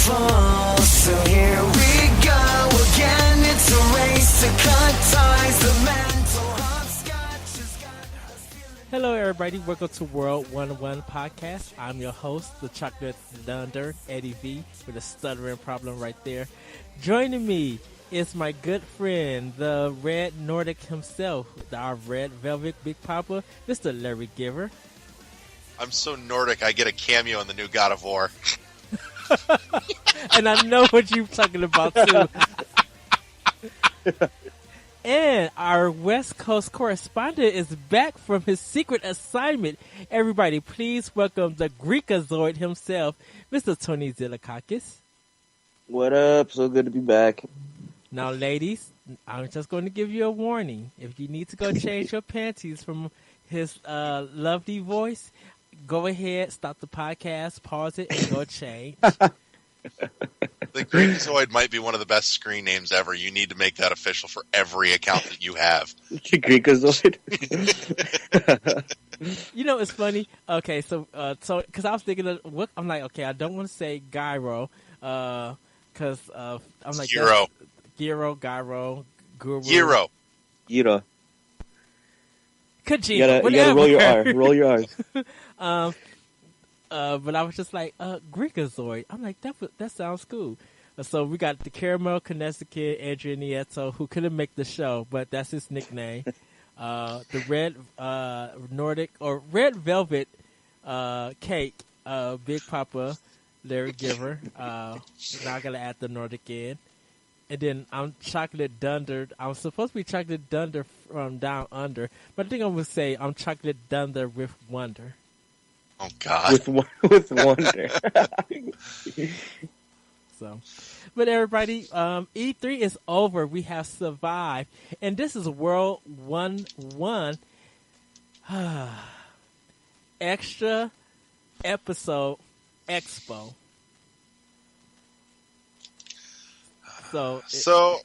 fall. So here we go again. It's a race to cut ties. The mental hopscotch has got us feeling. Hello, everybody. Welcome to World 101 Podcast. I'm your host, the Chocolate Thunder, Eddie V, with a stuttering problem right there. Joining me is my good friend, the Red Nordic himself, our Red Velvet Big Papa, Mr. Larry Giver. I'm so Nordic, I get a cameo in the new God of War. And I know what you're talking about, too. And our West Coast correspondent is back from his secret assignment. Everybody, please welcome the Greekazoid himself, Mr. Tony Zilakakis. What up? So good to be back. Now, ladies, I'm just going to give you a warning. If you need to go change your panties from his lovely voice, go ahead, stop the podcast, pause it, and go change. The Greekazoid might be one of the best screen names ever. You need to make that official for every account that you have. Greekazoid. You know, it's funny. Okay, so because I was thinking of what I'm like. Okay, I don't want to say gyro, because I'm like Gyro, gyro, guru, Gyro. Gyro. Kojima, You gotta whatever. roll your R. Roll your R's. But I was just like, Greekazoid. I'm like, that sounds cool. So we got the Caramel Connecticut Andrea Nieto, who couldn't make the show, but that's his nickname. The Red Nordic or Red Velvet Cake, Big Papa, Larry Giver. Now I gotta add the Nordic in. And then I'm Chocolate Dunder. I'm supposed to be Chocolate Dunder from Down Under, but I think I'm gonna say I'm Chocolate Dunder with Wonder. Oh, God. With wonder. So, but everybody, E3 is over. We have survived, and this is World 1-1 extra episode expo. So,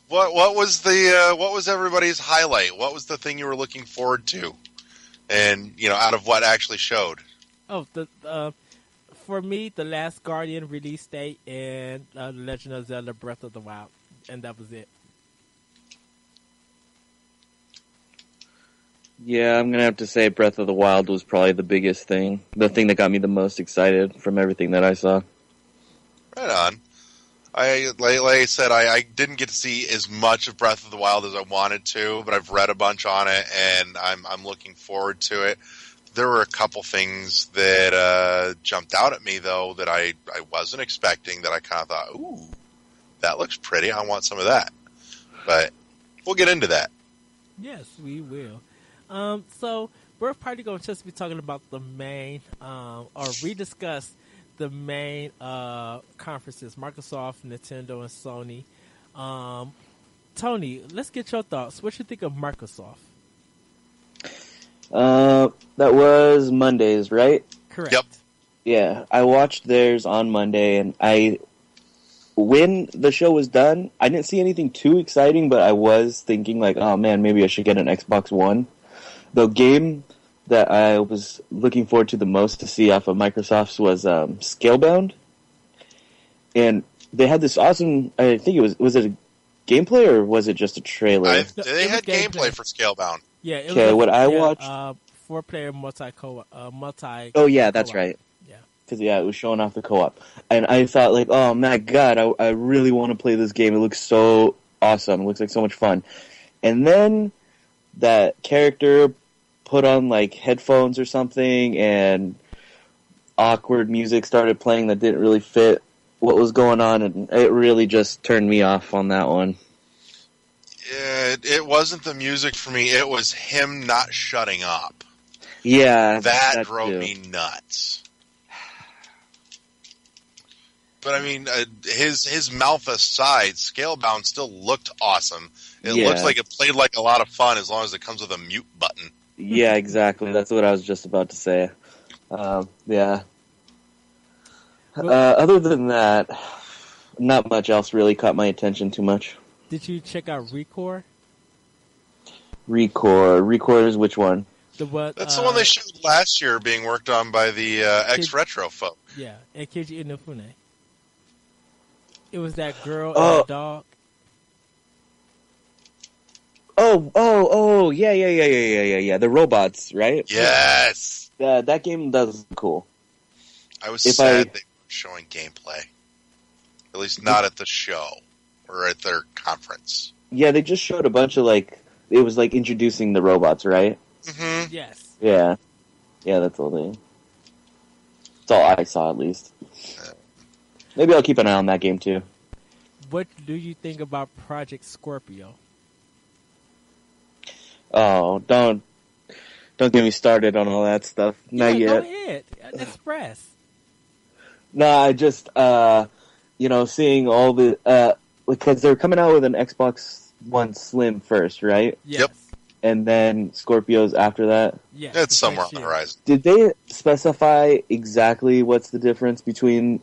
what was everybody's highlight? What was the thing you were looking forward to? And, out of what actually showed? For me, The Last Guardian release date and The Legend of Zelda Breath of the Wild, and that was it. Yeah, I'm gonna have to say Breath of the Wild was probably the biggest thing. The thing that got me the most excited from everything that I saw. Right on. Like I said, I didn't get to see as much of Breath of the Wild as I wanted to, but I've read a bunch on it, and I'm looking forward to it. There were a couple things that jumped out at me, though, that I wasn't expecting, that I kind of thought, ooh, that looks pretty. I want some of that. But we'll get into that. Yes, we will. So we're probably going to just be talking about the main, or rediscuss the main conferences, Microsoft, Nintendo, and Sony. Tony, let's get your thoughts. What you think of Microsoft? That was Mondays, right? Correct. Yep. Yeah, I watched theirs on Monday, and when the show was done, I didn't see anything too exciting, but I was thinking like, oh man, maybe I should get an Xbox One. The game that I was looking forward to the most to see off of Microsoft's was Scalebound. And they had this awesome, I think was it a gameplay or was it just a trailer? They had gameplay for Scalebound. Yeah. It Okay, was what I watched... 4-player multi. Oh yeah, that's right. Yeah. Because it was showing off the co-op. And I thought like, oh my god, I really want to play this game. It looks so awesome. It looks like so much fun. And then that character put on like headphones or something, and awkward music started playing that didn't really fit what was going on, and it really just turned me off on that one. It wasn't the music for me. It was him not shutting up. Yeah, that drove me nuts. But I mean, his mouth aside, Scalebound still looked awesome. It looks like it played like a lot of fun as long as it comes with a mute button. Yeah, exactly. That's what I was just about to say. Yeah. Other than that, not much else really caught my attention too much. Did you check out Recore? Recore is which one? That's the one they showed last year being worked on by the X-Retro folk. Yeah, and Keiji Inafune. It was that girl Oh. and the dog. Yeah. The robots, right? Yes. That game does look cool. I was If sad I- they weren't showing gameplay. At least not at the show or at their conference. Yeah, they just showed a bunch of like it was like introducing the robots, right? Mm-hmm. Yes. Yeah, that's all they. That's all I saw, at least. Maybe I'll keep an eye on that game too. What do you think about Project Scorpio? Oh, don't get me started on all that stuff. Not Yeah, yet. go ahead. Express. No, I just seeing all the because they're coming out with an Xbox One Slim first, right? Yes. Yep. And then Scorpio's after that. Yes. It's somewhere on next the year. horizon. Did they specify exactly what's the difference between,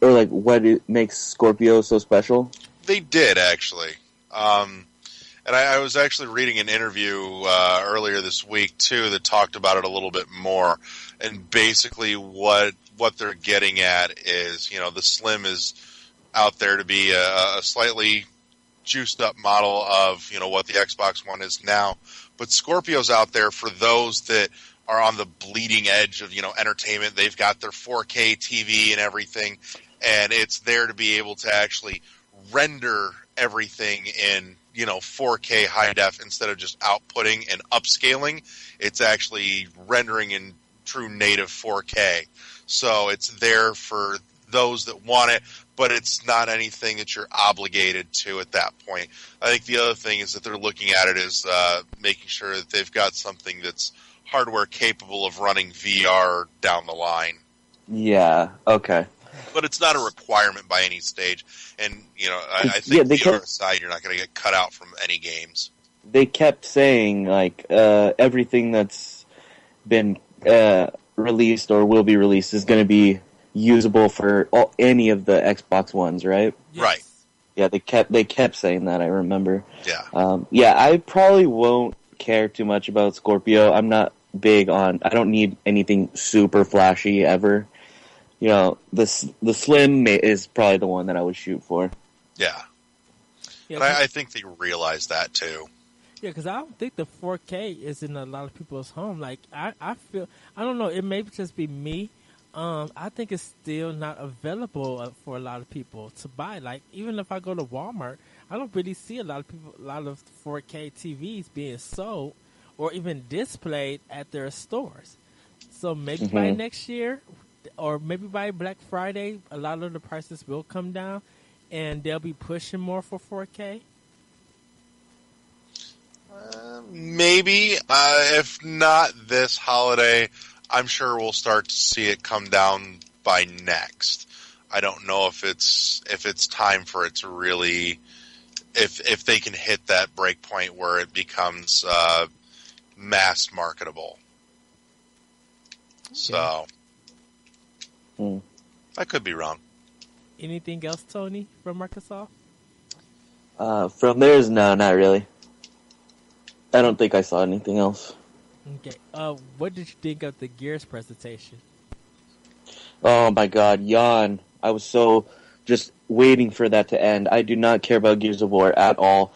or like what it makes Scorpio so special? They did, actually. And I was actually reading an interview earlier this week, too, that talked about it a little bit more. And basically what they're getting at is, the Slim is out there to be a slightly juiced up model of, what the Xbox One is now. But Scorpio's out there for those that are on the bleeding edge of, entertainment. They've got their 4K TV and everything. And it's there to be able to actually render everything in 4K high def instead of just outputting and upscaling. It's actually rendering in true native 4K. So it's there for those that want it, but it's not anything that you're obligated to at that point. I think the other thing is that they're looking at it as making sure that they've got something that's hardware capable of running VR down the line. Yeah. Okay. But it's not a requirement by any stage. And, I think VR aside, you're not going to get cut out from any games. They kept saying, like, everything that's been released or will be released is going to be usable for any of the Xbox Ones, right? Yes. Right. Yeah, they kept saying that, I remember. Yeah. I probably won't care too much about Scorpio. I'm not big on... I don't need anything super flashy ever. The Slim is probably the one that I would shoot for. Yeah. Yeah, And I think they realize that, too. Yeah, because I don't think the 4K is in a lot of people's home. Like, I feel, I don't know, it may just be me. I think it's still not available for a lot of people to buy. Like, even if I go to Walmart, I don't really see a lot of 4K TVs being sold or even displayed at their stores. So maybe by next year, or maybe by Black Friday, a lot of the prices will come down, and they'll be pushing more for 4K. Maybe. If not this holiday, I'm sure we'll start to see it come down by next. I don't know if it's time for it to really, if they can hit that break point where it becomes mass marketable. So, I could be wrong. Anything else, Tony, from Microsoft? From theirs, no, not really. I don't think I saw anything else. Okay. What did you think of the Gears presentation? Oh my god, yawn. I was so just waiting for that to end. I do not care about Gears of War at all.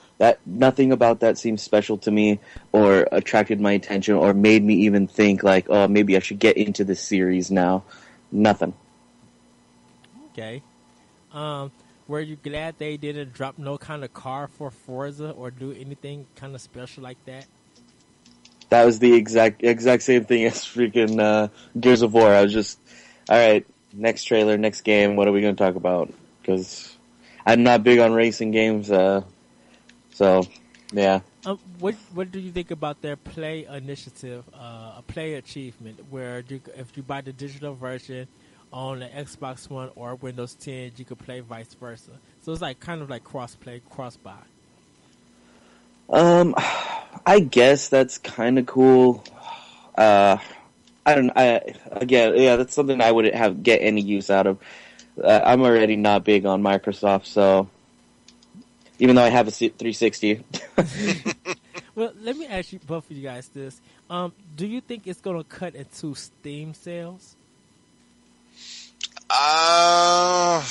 Nothing about that seemed special to me or attracted my attention or made me even think like, oh, maybe I should get into this series now. Nothing. Okay. Were you glad they didn't drop no kind of car for Forza or do anything kind of special like that? That was the exact same thing as freaking Gears of War. I was just, all right, next trailer, next game, what are we going to talk about? Because I'm not big on racing games, so, yeah. What do you think about their Play initiative, a Play achievement, where if you buy the digital version on the Xbox One or Windows 10, you could play vice versa. So it's like kind of like cross-play, cross-buy. I guess that's kind of cool. That's something I wouldn't get any use out of. I'm already not big on Microsoft, so even though I have a 360. Well, let me ask you, both of you guys, this. Do you think it's going to cut into Steam sales? I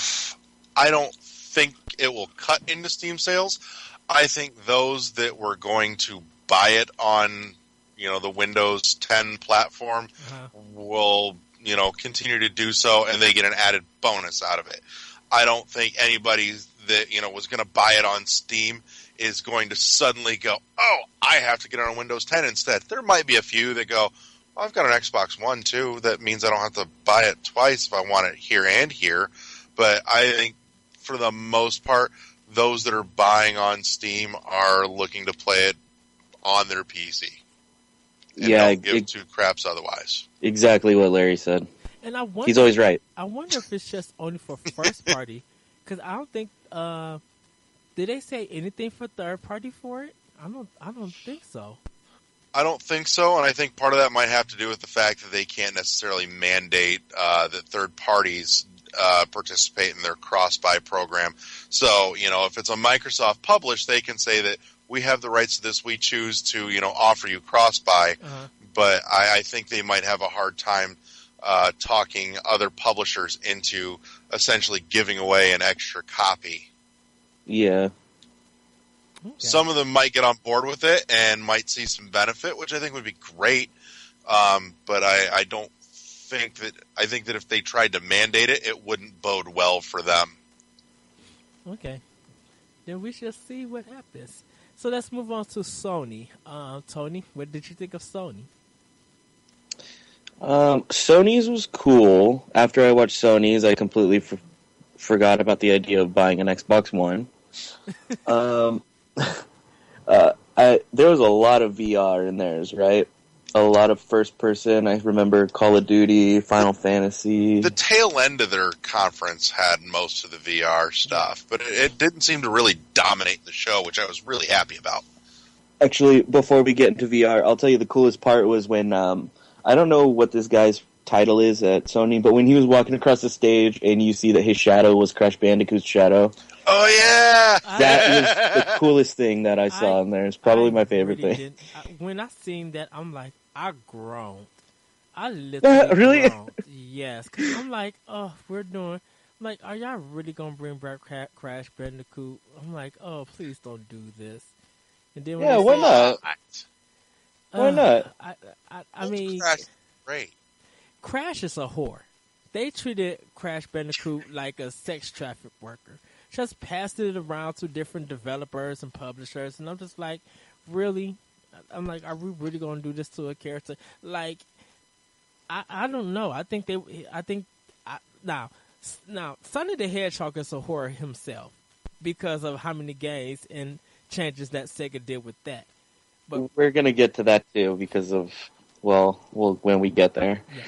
don't think it will cut into Steam sales. I think those that were going to buy it on, the Windows 10 platform will, continue to do so, and they get an added bonus out of it. I don't think anybody that, was going to buy it on Steam is going to suddenly go, oh, I have to get it on Windows 10 instead. There might be a few that go, well, I've got an Xbox One too. That means I don't have to buy it twice if I want it here and here. But I think for the most part, those that are buying on Steam are looking to play it on their PC. And don't give two craps otherwise. Exactly what Larry said. And I wonder, he's always right. I wonder if it's just only for first party, because I don't think. Did they say anything for third party for it? I don't think so. I don't think so, and I think part of that might have to do with the fact that they can't necessarily mandate that third parties participate in their cross-buy program. So, if it's a Microsoft publish, they can say that we have the rights to this. We choose to, offer you cross-buy. But I think they might have a hard time talking other publishers into essentially giving away an extra copy. Yeah. Okay. Some of them might get on board with it and might see some benefit, which I think would be great. But I don't think that. I think that if they tried to mandate it, it wouldn't bode well for them. Okay. Then we shall see what happens. So let's move on to Sony. Tony, what did you think of Sony? Sony's was cool. After I watched Sony's, I completely forgot about the idea of buying an Xbox One. There was a lot of VR in theirs, right? A lot of first person. I remember Call of Duty, Final Fantasy. The tail end of their conference had most of the VR stuff, but it didn't seem to really dominate the show, which I was really happy about. Actually, before we get into VR, I'll tell you the coolest part was when, I don't know what this guy's title is at Sony, but when he was walking across the stage and you see that his shadow was Crash Bandicoot's shadow. Oh, yeah! That was the coolest thing that I saw in there. It's probably my favorite thing. When I seen that, I'm like, I groaned. I literally really? groaned. Yes, because I'm like, oh, we're doing... I'm like, are y'all really going to bring back Crash Bandicoot? I'm like, oh, please don't do this. And then when why not? Why not? I mean... Crash is great. Crash is a whore. They treated Crash Bandicoot like a sex traffic worker. Just passed it around to different developers and publishers, and I'm just like, really? I'm like, are we really going to do this to a character? Like, I don't know. Now, Sonic the Hedgehog is a whore himself because of how many games and changes that Sega did with that. But we're going to get to that too because of, well, when we get there. Yeah.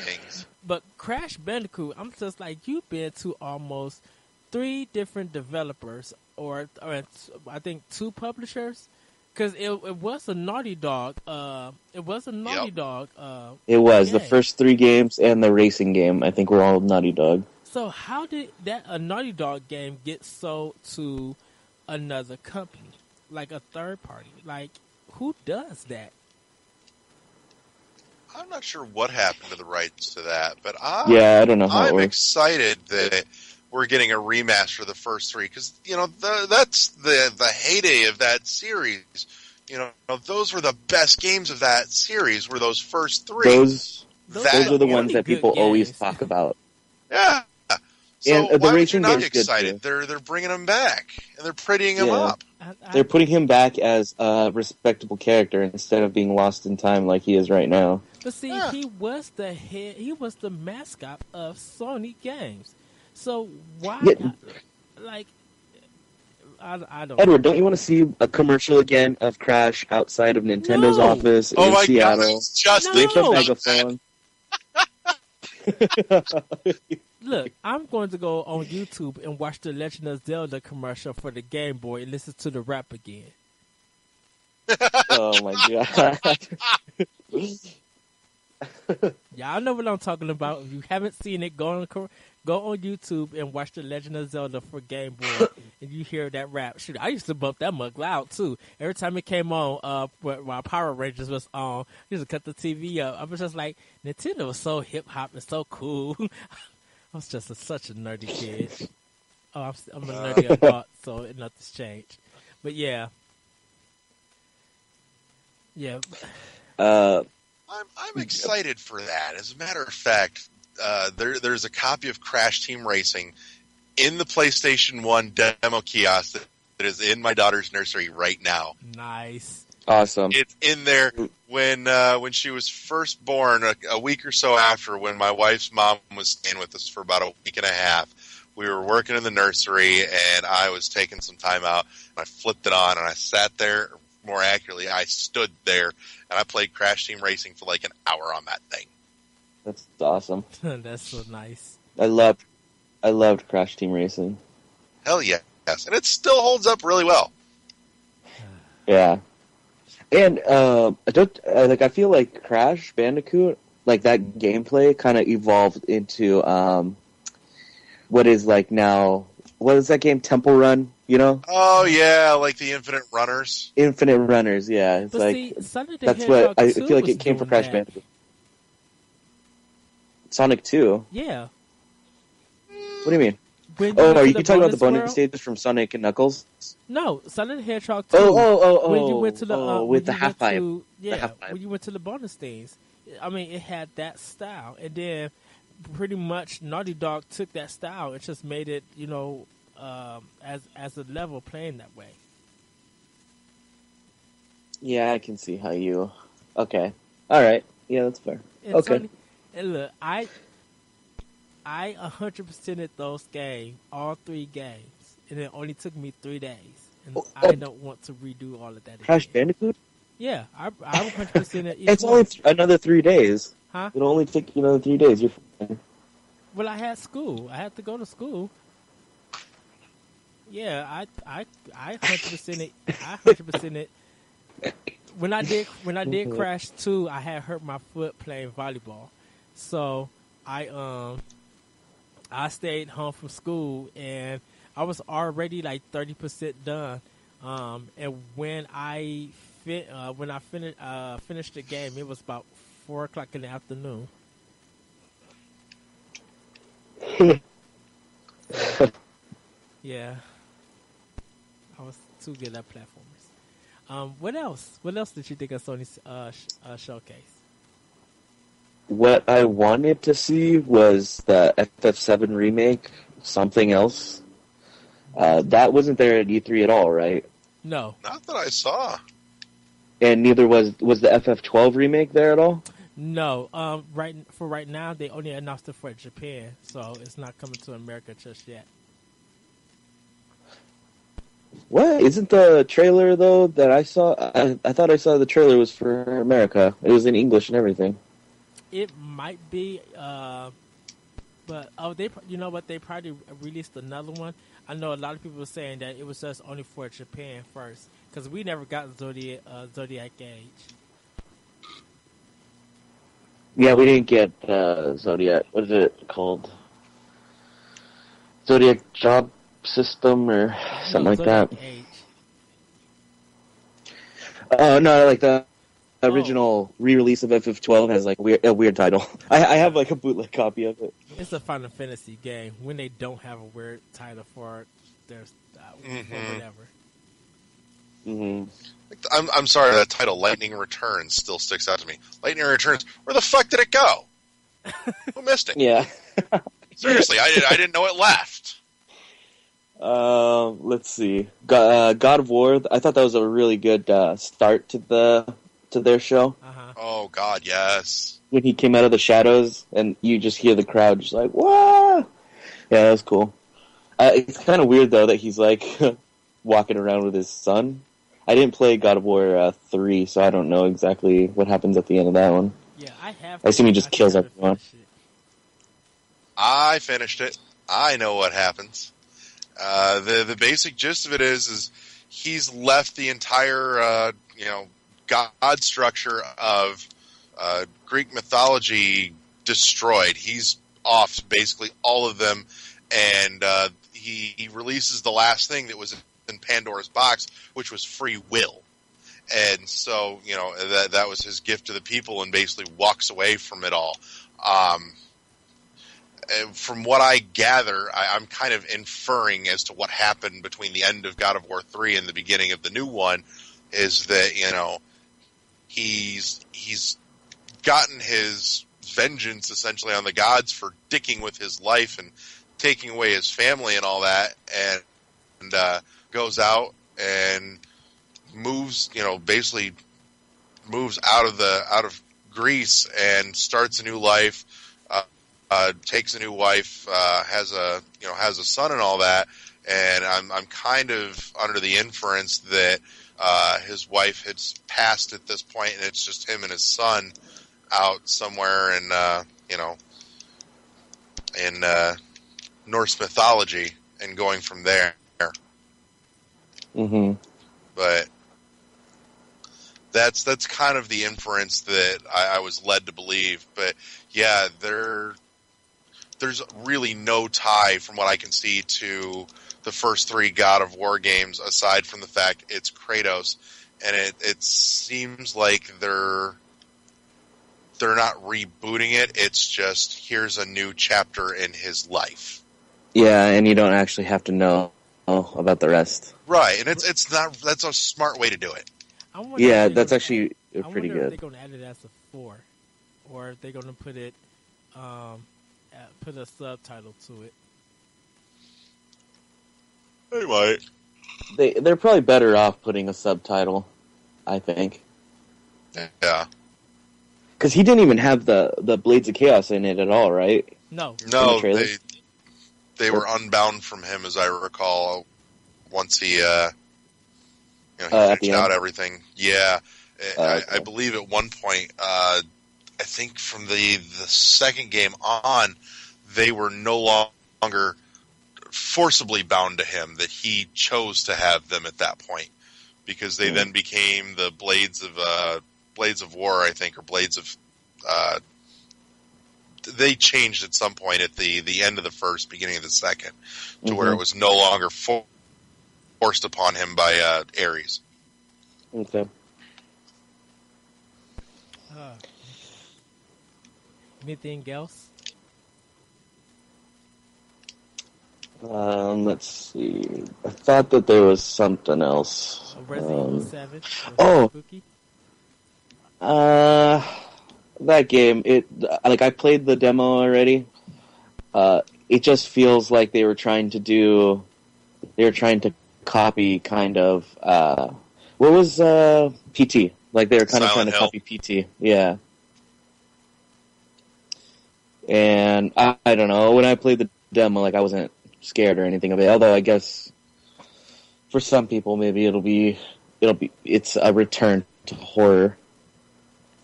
But Crash Bandicoot, I'm just like, you've been to almost 3 different developers, or I think 2 publishers, because it was a Naughty Dog. It was a Naughty Dog. It was game. The first 3 games and the racing game. I think were all Naughty Dog. So how did a Naughty Dog game get sold to another company, like a third party? Like, who does that? I'm not sure what happened to the rights to that, but I don't know how it works. I'm excited that we're getting a remaster of the first 3 because that's the heyday of that series. Those were the best games of that series. Were those first 3? Those are the ones that people always talk about. Yeah. So and why the would you racing not game's be excited? Good too. They're bringing him back and they're prettying him up. They're putting him back as a respectable character instead of being lost in time like he is right now. But see, he was the head. He was the mascot of Sony Games. So why? Like, I don't. Edward, don't you want to see a commercial again of Crash outside of Nintendo's office in Seattle? Just with a megaphone. Look, I'm going to go on YouTube and watch the Legend of Zelda commercial for the Game Boy and listen to the rap again. Oh my god. Y'all know what I'm talking about. If you haven't seen it, go on YouTube and watch the Legend of Zelda for Game Boy, and you hear that rap. Shoot, I used to bump that mug loud too. Every time it came on, while Power Rangers was on, I used to cut the TV up. I was just like, Nintendo was so hip hop and so cool. I was just such a nerdy kid. Oh, I'm a nerdy adult, so nothing's changed. But yeah, yeah. Uh, I'm excited for that. As a matter of fact, there's a copy of Crash Team Racing in the PlayStation 1 demo kiosk that is in my daughter's nursery right now. Nice. awesome. It's in there when she was first born, a week or so after, when my wife's mom was staying with us for about a week and a half. We were working in the nursery, and I was taking some time out, and I flipped it on, and I sat there. More accurately, I stood there, and I played Crash Team Racing for like an hour on that thing. That's awesome. That's so nice. I loved Crash Team Racing. Hell yes. And it still holds up really well. Yeah. And I feel like Crash Bandicoot, like that gameplay kind of evolved into what is like now, what is that game, Temple Run, you know? Oh yeah, like the Infinite Runners. Infinite Runners, yeah. It's But like see, Sonic the that's Hedgehog what I 2 feel like was it came from doing Crash that. Bandicoot. Sonic 2? Yeah. What do you mean? When Oh, went are to you the talking about the bonus bonus world? stages from Sonic and Knuckles? No, Sonic the Hedgehog 2. Oh, When you went to the with when the you half went pipe. to- yeah, half pipe. when you went to the bonus things. I mean, it had that style, and then pretty much Naughty Dog took that style and just made it, as a level playing that way. Yeah, I can see how you. Okay, all right. Yeah, that's fair. And Okay. Sony, and look, I 100%ed those games, all 3 games, and it only took me 3 days. And I don't want to redo all of that Crash again. Bandicoot? Yeah, I 100%ed each It's one. only another 3 days. Huh? It'll only take you another 3 days. You're fine. Well, I had school. I had to go to school. Yeah, I 100% it. I 100% it. When I did Crash 2, I had hurt my foot playing volleyball, so I stayed home from school and I was already like 30% done. And when I finished the game, it was about 4:00 in the afternoon. Yeah, I was too good at platformers. What else? What else did you think of Sony's showcase? What I wanted to see was the FF7 remake, something else. That wasn't there at E3 at all, right? No, Not that I saw. And neither was the FF12 remake there at all? no. Right now, they only announced it for Japan, so it's not coming to America just yet. What? Isn't the trailer, though, that I saw... I thought I saw the trailer was for America. It was in English and everything. It might be, but you know what? They probably released another one. I know a lot of people were saying that it was just only for Japan first, because we never got Zodiac Age. Yeah, we didn't get Zodiac. What is it called? Zodiac Job System or something like Zodiac that. Age. Oh, no, like the original re-release of FF12 has like a weird title. I have like a bootleg copy of it. It's a Final Fantasy game when they don't have a weird title for their for whatever. Hmm. I'm sorry, that title, Lightning Returns, still sticks out to me. Lightning Returns, where the fuck did it go? Who missed it? Yeah. Seriously, I didn't know it left. Let's see. God of War. I thought that was a really good start to their show. Oh, God, yes. When he came out of the shadows, and you just hear the crowd just like, "Whoa!" Yeah, that was cool. It's kind of weird though that he's like walking around with his son. I didn't play God of War 3, so I don't know exactly what happens at the end of that one. Yeah, I have. I assume he just kills haven't everyone. finished it. I finished it. I know what happens. The basic gist of it is he's left the entire god structure of Greek mythology destroyed. He's off basically all of them, and he releases the last thing that was in Pandora's box, which was free will. And so, that was his gift to the people, and basically walks away from it all. from what I gather, I'm kind of inferring as to what happened between the end of God of War 3 and the beginning of the new one, is that, he's gotten his vengeance essentially on the gods for dicking with his life and taking away his family and all that, and goes out and moves, basically moves out of Greece and starts a new life. Takes a new wife, has a son and all that, and I'm kind of under the inference that his wife had passed at this point, and it's just him and his son out somewhere in Norse mythology, and going from there. Mm-hmm. But that's kind of the inference that I was led to believe. But yeah, there's really no tie, from what I can see, to the first 3 God of War games, aside from the fact it's Kratos, and it seems like they're not rebooting it. It's just, here's a new chapter in his life. Yeah, and you don't actually have to know about the rest. Right, and that's a smart way to do it. Yeah, that's actually pretty good. good. If they're going to add it as a 4, or if they're going to put it, put a subtitle to it. They might. They're probably better off putting a subtitle, I think. Yeah. Because he didn't even have the Blades of Chaos in it at all, right? No, they were unbound from him, as I recall. Once he, finished out everything. Yeah, okay. I believe at one point, I think from the second game on, they were no longer forcibly bound to him. That he chose to have them at that point, because they then became the Blades of War, I think, or Blades of. They changed at some point at the end of the first, beginning of the second, to where it was no longer forced upon him by Ares. Okay. Anything else? Let's see. I thought that there was something else. Resident Evil 7? Spooky? That game, I played the demo already. It just feels like they were trying to copy kind of, what was, PT? Like they were kind of trying to copy PT. Yeah. And I don't know, when I played the demo, I wasn't scared or anything of it, although I guess for some people maybe it's a return to horror.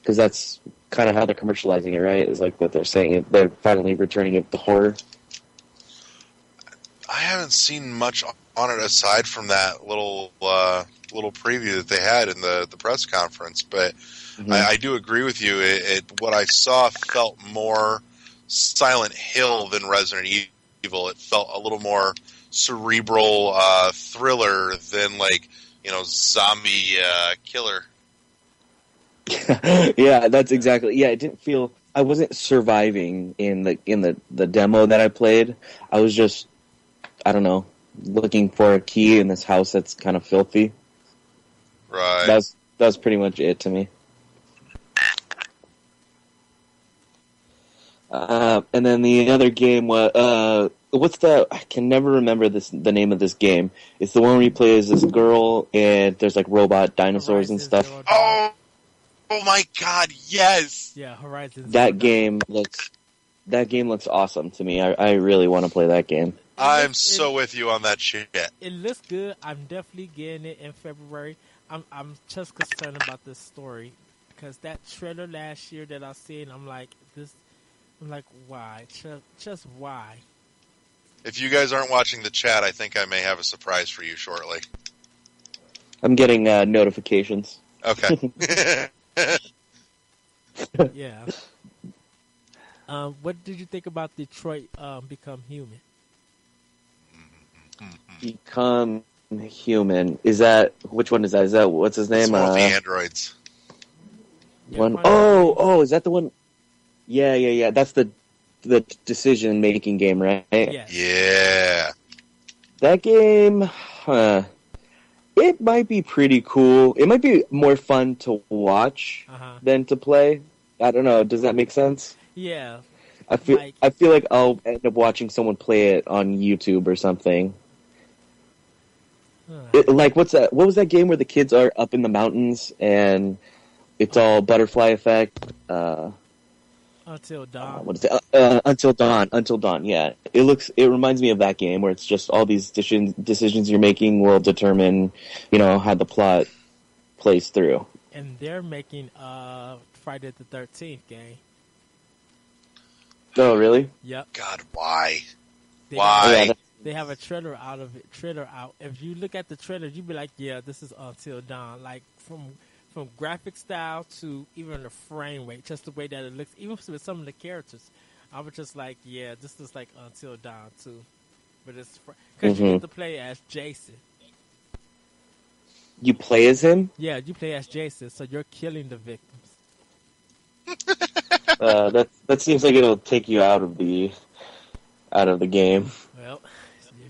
Because that's kind of how they're commercializing it, right? Is like what they're saying. They're finally returning it to horror. I haven't seen much on it aside from that little preview that they had in the press conference, but I do agree with you. What I saw felt more Silent Hill than Resident Evil. It felt a little more cerebral thriller than zombie killer. Yeah, that's exactly. Yeah, it didn't feel. I wasn't surviving in the demo that I played. I was just, I don't know, looking for a key in this house that's kind of filthy. Right. That's pretty much it to me. And then the other game was what's the? I can never remember the name of this game. It's the one where you play as this girl and there's robot dinosaurs and stuff. Oh my God! Yes. Yeah, Horizon. That game looks awesome to me. I really want to play that game. I'm so with you on that shit. It looks good. I'm definitely getting it in February. I'm just concerned about this story because that trailer last year that I seen, I'm like, why? Just why? If you guys aren't watching the chat, I think I may have a surprise for you shortly. I'm getting notifications. Okay. Yeah. What did you think about Detroit Become Human? Become Human. Is that, which one is that? Is that, what's his name? It's one of the androids. Yeah, is that the one? Yeah. That's the the decision making game, right? Yes. Yeah. That game, it might be pretty cool. It might be more fun to watch than to play. I don't know. Does that make sense? Yeah. I feel like I'll end up watching someone play it on YouTube or something. Like what's that? What was that game where the kids are up in the mountains and it's all butterfly effect? Until Dawn. What is it? Until Dawn. Until Dawn. Yeah, it reminds me of that game where it's just all these decisions you're making will determine, how the plot plays through. And they're making Friday the 13th game. Oh, really? Yep. God, why? Why? They have a trailer out of it. Trailer out. If you look at the trailer, you'd be like, "Yeah, this is Until Dawn." Like from graphic style to even the frame rate, just the way that it looks, even with some of the characters, I was just like, "Yeah, this is like Until Dawn too." But it's because you get to play as Jason. You play as him? Yeah, you play as Jason, so you're killing the victims. That seems like it'll take you out of the game. Well,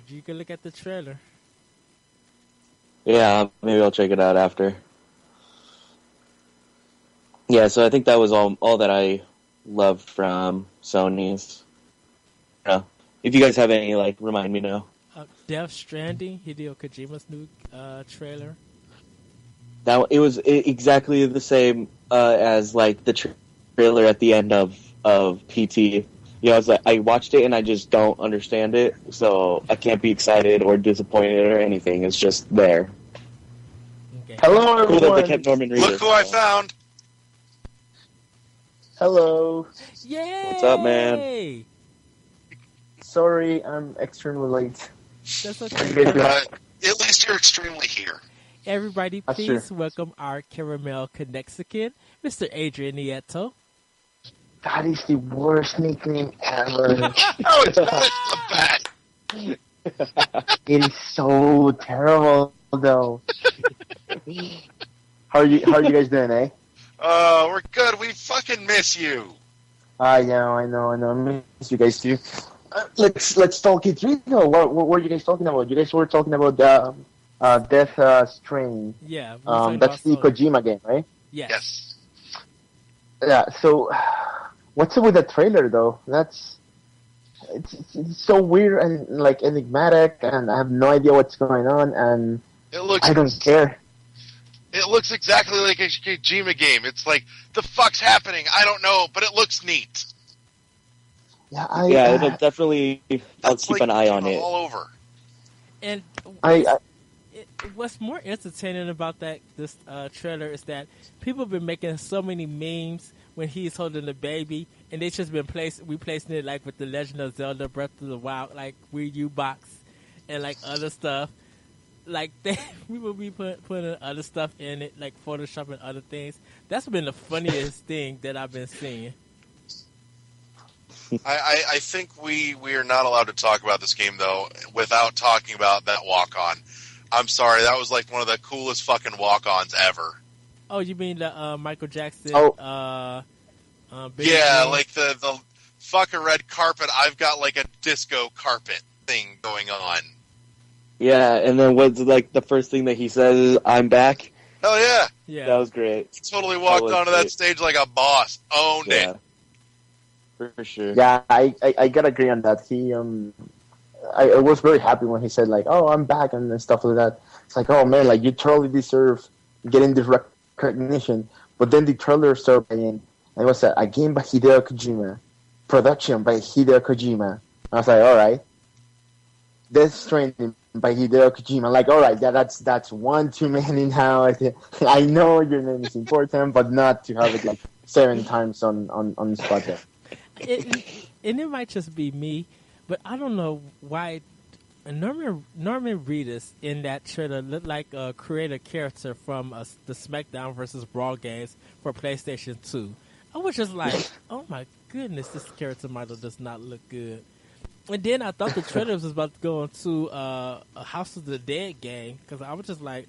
if you can look at the trailer. Yeah, maybe I'll check it out after. Yeah, so I think that was all that I loved from Sony's. If you guys have any, remind me now. Death Stranding, Hideo Kojima's new trailer. Now it was exactly the same as the trailer at the end of PT. I watched it and I just don't understand it, so I can't be excited or disappointed or anything. It's just there. Okay. Hello, everyone. Cool that they kept Norman Reedus. Look who I found. Hello. Yay! What's up, man? Sorry, I'm extremely late. That's okay. At least you're extremely here. Everybody, That's please true. welcome our Caramel Connexican, Mr. Adrian Nieto. That is the worst nickname ever. Oh, it's not the bad. It is so terrible, though. How are you guys doing, eh? Oh, we're good. We fucking miss you. I know. I miss you guys too. Let's talk it through. What were you guys talking about? You guys were talking about Death Stranding. Yeah. That's the Kojima game, right? Yes. Yeah. So, what's up with the trailer though? It's so weird and enigmatic, and I have no idea what's going on, and I don't care. It looks exactly like a Kojima game. It's like, the fuck's happening? I don't know, but it looks neat. Yeah, it'll definitely. I'll keep an eye on it. All over. And what's more entertaining about this trailer is that people have been making so many memes when he's holding the baby, and they just been replacing it with the Legend of Zelda Breath of the Wild, Wii U box, and other stuff. We will be putting other stuff in it, like Photoshop and other things. That's been the funniest thing that I've been seeing. I think we are not allowed to talk about this game, though, without talking about that walk-on. I'm sorry, that was one of the coolest fucking walk-ons ever. Oh, you mean the Michael Jackson? Yeah, the fucking red carpet. I've got a disco carpet thing going on. Yeah, and then what's the first thing that he says is, "I'm back." Hell yeah! Yeah, that was great. He totally walked onto that stage like a boss, owned it. For sure. Yeah, I gotta agree on that. I was very happy when he said "Oh, I'm back" and stuff like that. It's oh man, you totally deserve getting this recognition. But then the trailer started playing, and it was a game by Hideo Kojima, production by Hideo Kojima. I was all right, Death Stranding by Hideo Kojima. All right, that's one too many now. I know your name is important, but not to have it 7 times on this podcast. And it might just be me, but I don't know why Norman Reedus in that trailer looked like a creator character from the SmackDown vs. Raw games for PlayStation 2. I was just oh my goodness, this character model does not look good. And then I thought the trailer was about to go into a House of the Dead game, because I was just wait,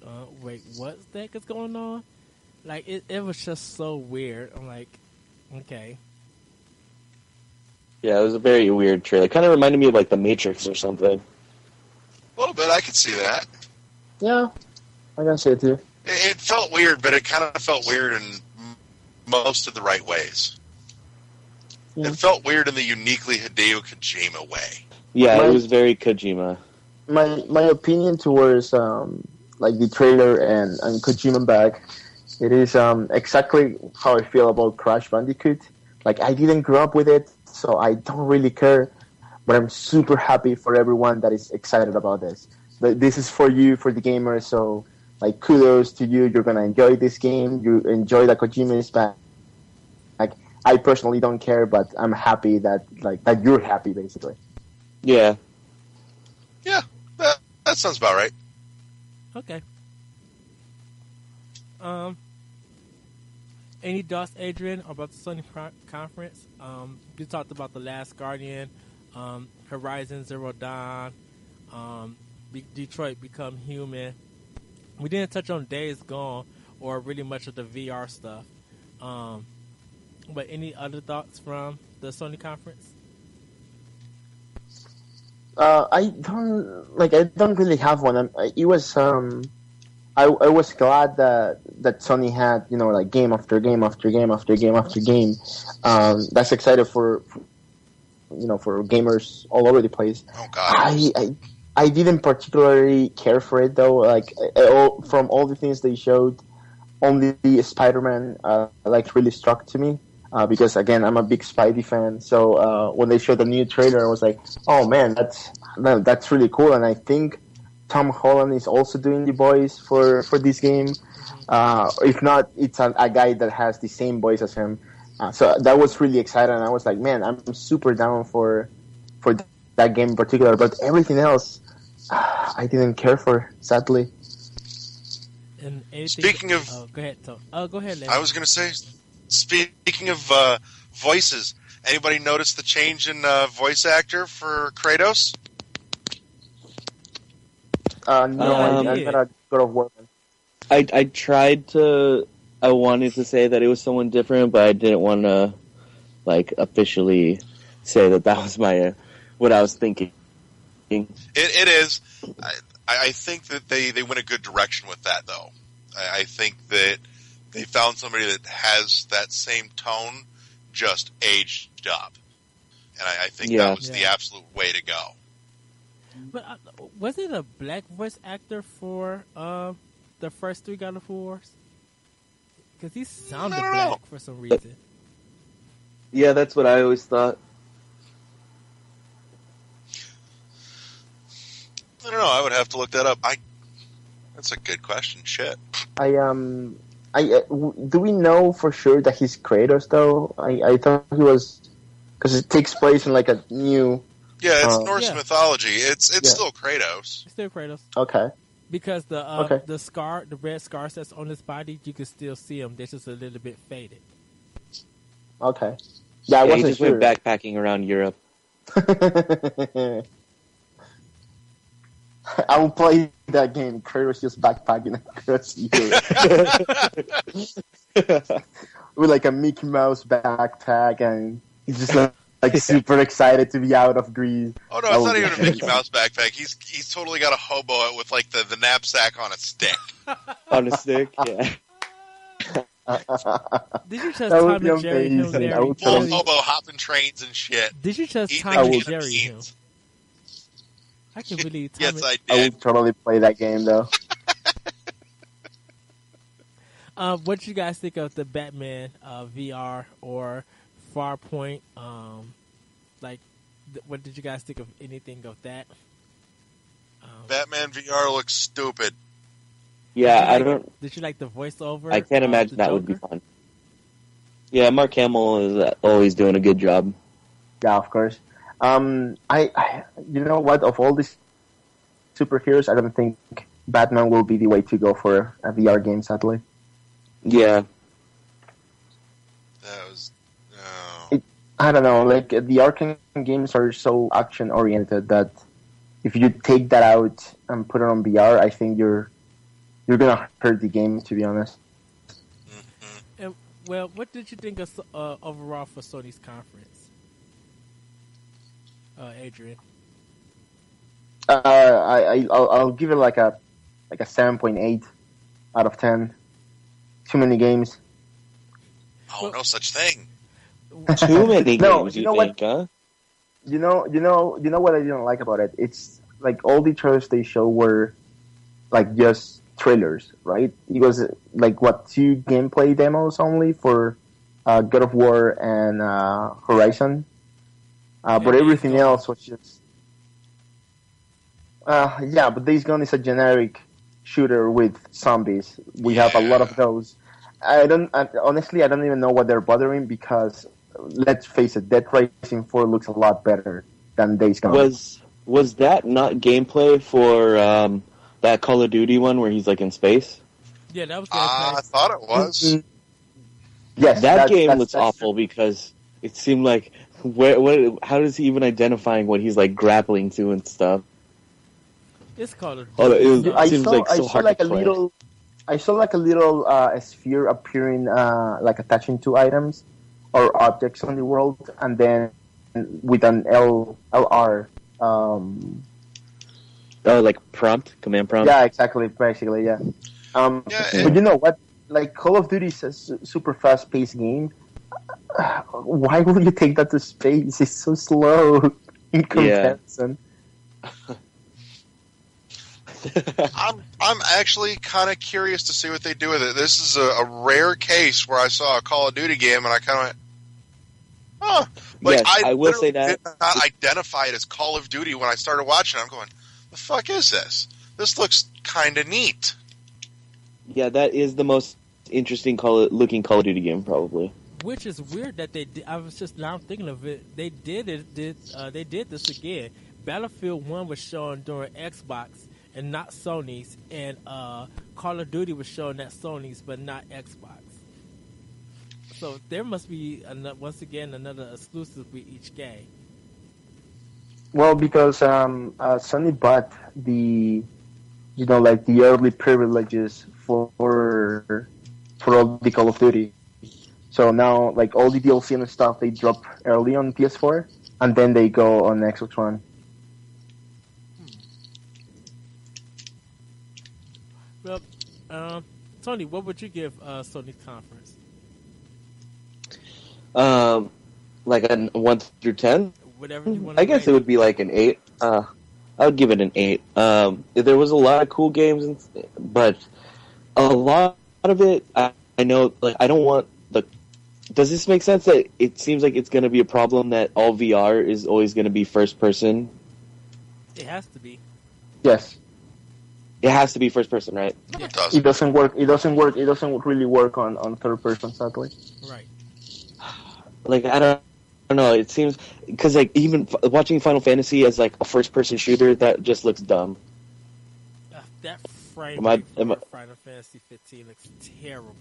what the heck is going on? It was just so weird. I'm okay. Yeah, it was a very weird trailer. Kind of reminded me of like The Matrix or something. A little bit, I could see that. Yeah, I can say it too. It felt weird, but it kind of felt weird in most of the right ways. Yeah. It felt weird in the uniquely Hideo Kojima way. Yeah, My- it was very Kojima. My opinion towards like the trailer and Kojima back, it is exactly how I feel about Crash Bandicoot. Like I didn't grow up with it, so I don't really care. But I'm super happy for everyone that is excited about this. But this is for you, for the gamers. So like kudos to you. You're gonna enjoy this game. You enjoy that Kojima is back. Like I personally don't care, but I'm happy that that you're happy basically. Yeah. Yeah, that sounds about right. Okay. Any thoughts, Adrian, about the Sony conference? You talked about The Last Guardian, Horizon Zero Dawn, Detroit Become Human. We didn't touch on Days Gone or really much of the VR stuff. But any other thoughts from the Sony conference? I don't really have one. It was I was glad that Sony had like game after game after game after game after game. That's excited for gamers all over the place. Oh God. I didn't particularly care for it though. Like from all the things they showed, only Spider-Man really struck to me. Because again, I'm a big Spidey fan. So when they showed the new trailer, I was like, "Oh man, that's really cool." And I think Tom Holland is also doing the voice for this game. If not, it's a guy that has the same voice as him. So that was really exciting. And I was like, "Man, I'm super down for that game in particular." But everything else, I didn't care for, sadly. And Speaking of, go ahead, Tom. Go ahead, Larry. I was going to say, speaking of voices, anybody notice the change in voice actor for Kratos? No, I'm did. gonna go to work. I tried to. I wanted to say that it was someone different, but I didn't want to, officially say that was what I was thinking. It is. I think that they went a good direction with that, though. I think that they found somebody that has that same tone, just aged up. And I think that was the absolute way to go. But was it a black voice actor for the first 3 God of Wars? Because he sounded I don't black know. for some reason. Yeah, that's what I always thought. I don't know. I would have to look that up. That's a good question. Shit. Do we know for sure that he's Kratos though? I thought he was, because it takes place in a new. Yeah, it's Norse Yeah. mythology. It's still Kratos. It's still Kratos. Okay. Because the red scars that's on his body, you can still see them. They're just a little bit faded. Okay. Yeah, I He wasn't just sure. went backpacking around Europe. I will play that game. Kratos just backpacking across Europe with a Mickey Mouse backpack, and he's just super excited to be out of Greece. Oh no, it's not even a Mickey Mouse backpack. He's totally got a hobo with the knapsack on a stick. On a stick, yeah. Did you just That would Tom be and Jerry him, amazing. Larry? I would Full totally- hobo hopping trains and shit. Did you just Eating Tom the and killer Jerry him? beans. I can believe Tom Yes, and... I I did. would totally play that game though. What did you guys think of the Batman VR or Farpoint? What did you guys think of anything of that? Batman VR looks stupid. Yeah, I Did don't. Did you like the voiceover? I can't of imagine the that would be Joker? fun. Yeah, Mark Hamill is always doing a good job. Yeah, of course. I you know what? Of all these superheroes, I don't think Batman will be the way to go for a VR game. Sadly, Yeah, That was. Oh. I don't know. The Arkham games are so action oriented that if you take that out and put it on VR, I think you're gonna hurt the game. To be honest, Mhm. And, well, what did you think of overall for Sony's conference? Adrian? I'll give it like a 7.8 out of 10. Too many games. Oh, no such thing. Too many No, games, you you know think, huh? You know what I didn't like about it? It's like all the trailers they show were like just trailers, right? It was like what, 2 gameplay demos only for God of War and Horizon, but Days everything Gone. else was just yeah. But Days Gone is a generic shooter with zombies. We have a lot of those. Honestly, I don't even know what they're bothering because let's face it, Dead Rising 4 looks a lot better than Days Gone. Was that not gameplay for that Call of Duty one where he's like in space? Yeah, that was I gameplay. thought it was. Yes, That game that's looks awful because it seemed like how does he even identifying what he's like grappling to and stuff? It's called a Oh, Duty, it seems like so hard like to a play. little. I saw like a little sphere appearing, like attaching to items or objects on the world, and then with an LR. Oh, like command prompt. Yeah, exactly. Basically, yeah. But you know what? Like Call of Duty is a super fast-paced game. Why would you take that to space? It's so slow in comparison. I'm actually kind of curious to see what they do with it. This is a rare case where I saw a Call of Duty game and I kind of went, "Huh." Like, Yes, I will say literally that. did not identify it as Call of Duty when I started watching it. I'm going, the fuck is this? This looks kind of neat. Yeah, that is the most interesting looking Call of Duty game, probably. Which is weird that they did. I was just now thinking of it. They did this again. Battlefield 1 was shown during Xbox and not Sony's, and Call of Duty was shown at Sony's but not Xbox. So there must be once again another exclusive with each game. Well, because Sony bought the, like the early privileges for all the Call of Duty. So now, like all the DLC and stuff, they drop early on PS4, and then they go on Xbox One. Well, Tony, what would you give Sony's conference? Like a 1 through 10. Whatever you want. I guess it would be like an 8. I would give it an 8. There was a lot of cool games, but a lot of it, I know. Like, I don't want the. Does this make sense? That it seems like it's going to be a problem that all VR is always going to be first person. It has to be. Yes. It has to be first person, right? No, it does. It doesn't work. It doesn't really work on third person, sadly. Right. Like, I don't know. It seems because like even watching Final Fantasy as like a first person shooter, that just looks dumb. That frame Am I- rate am I- for Final Fantasy 15 looks terrible.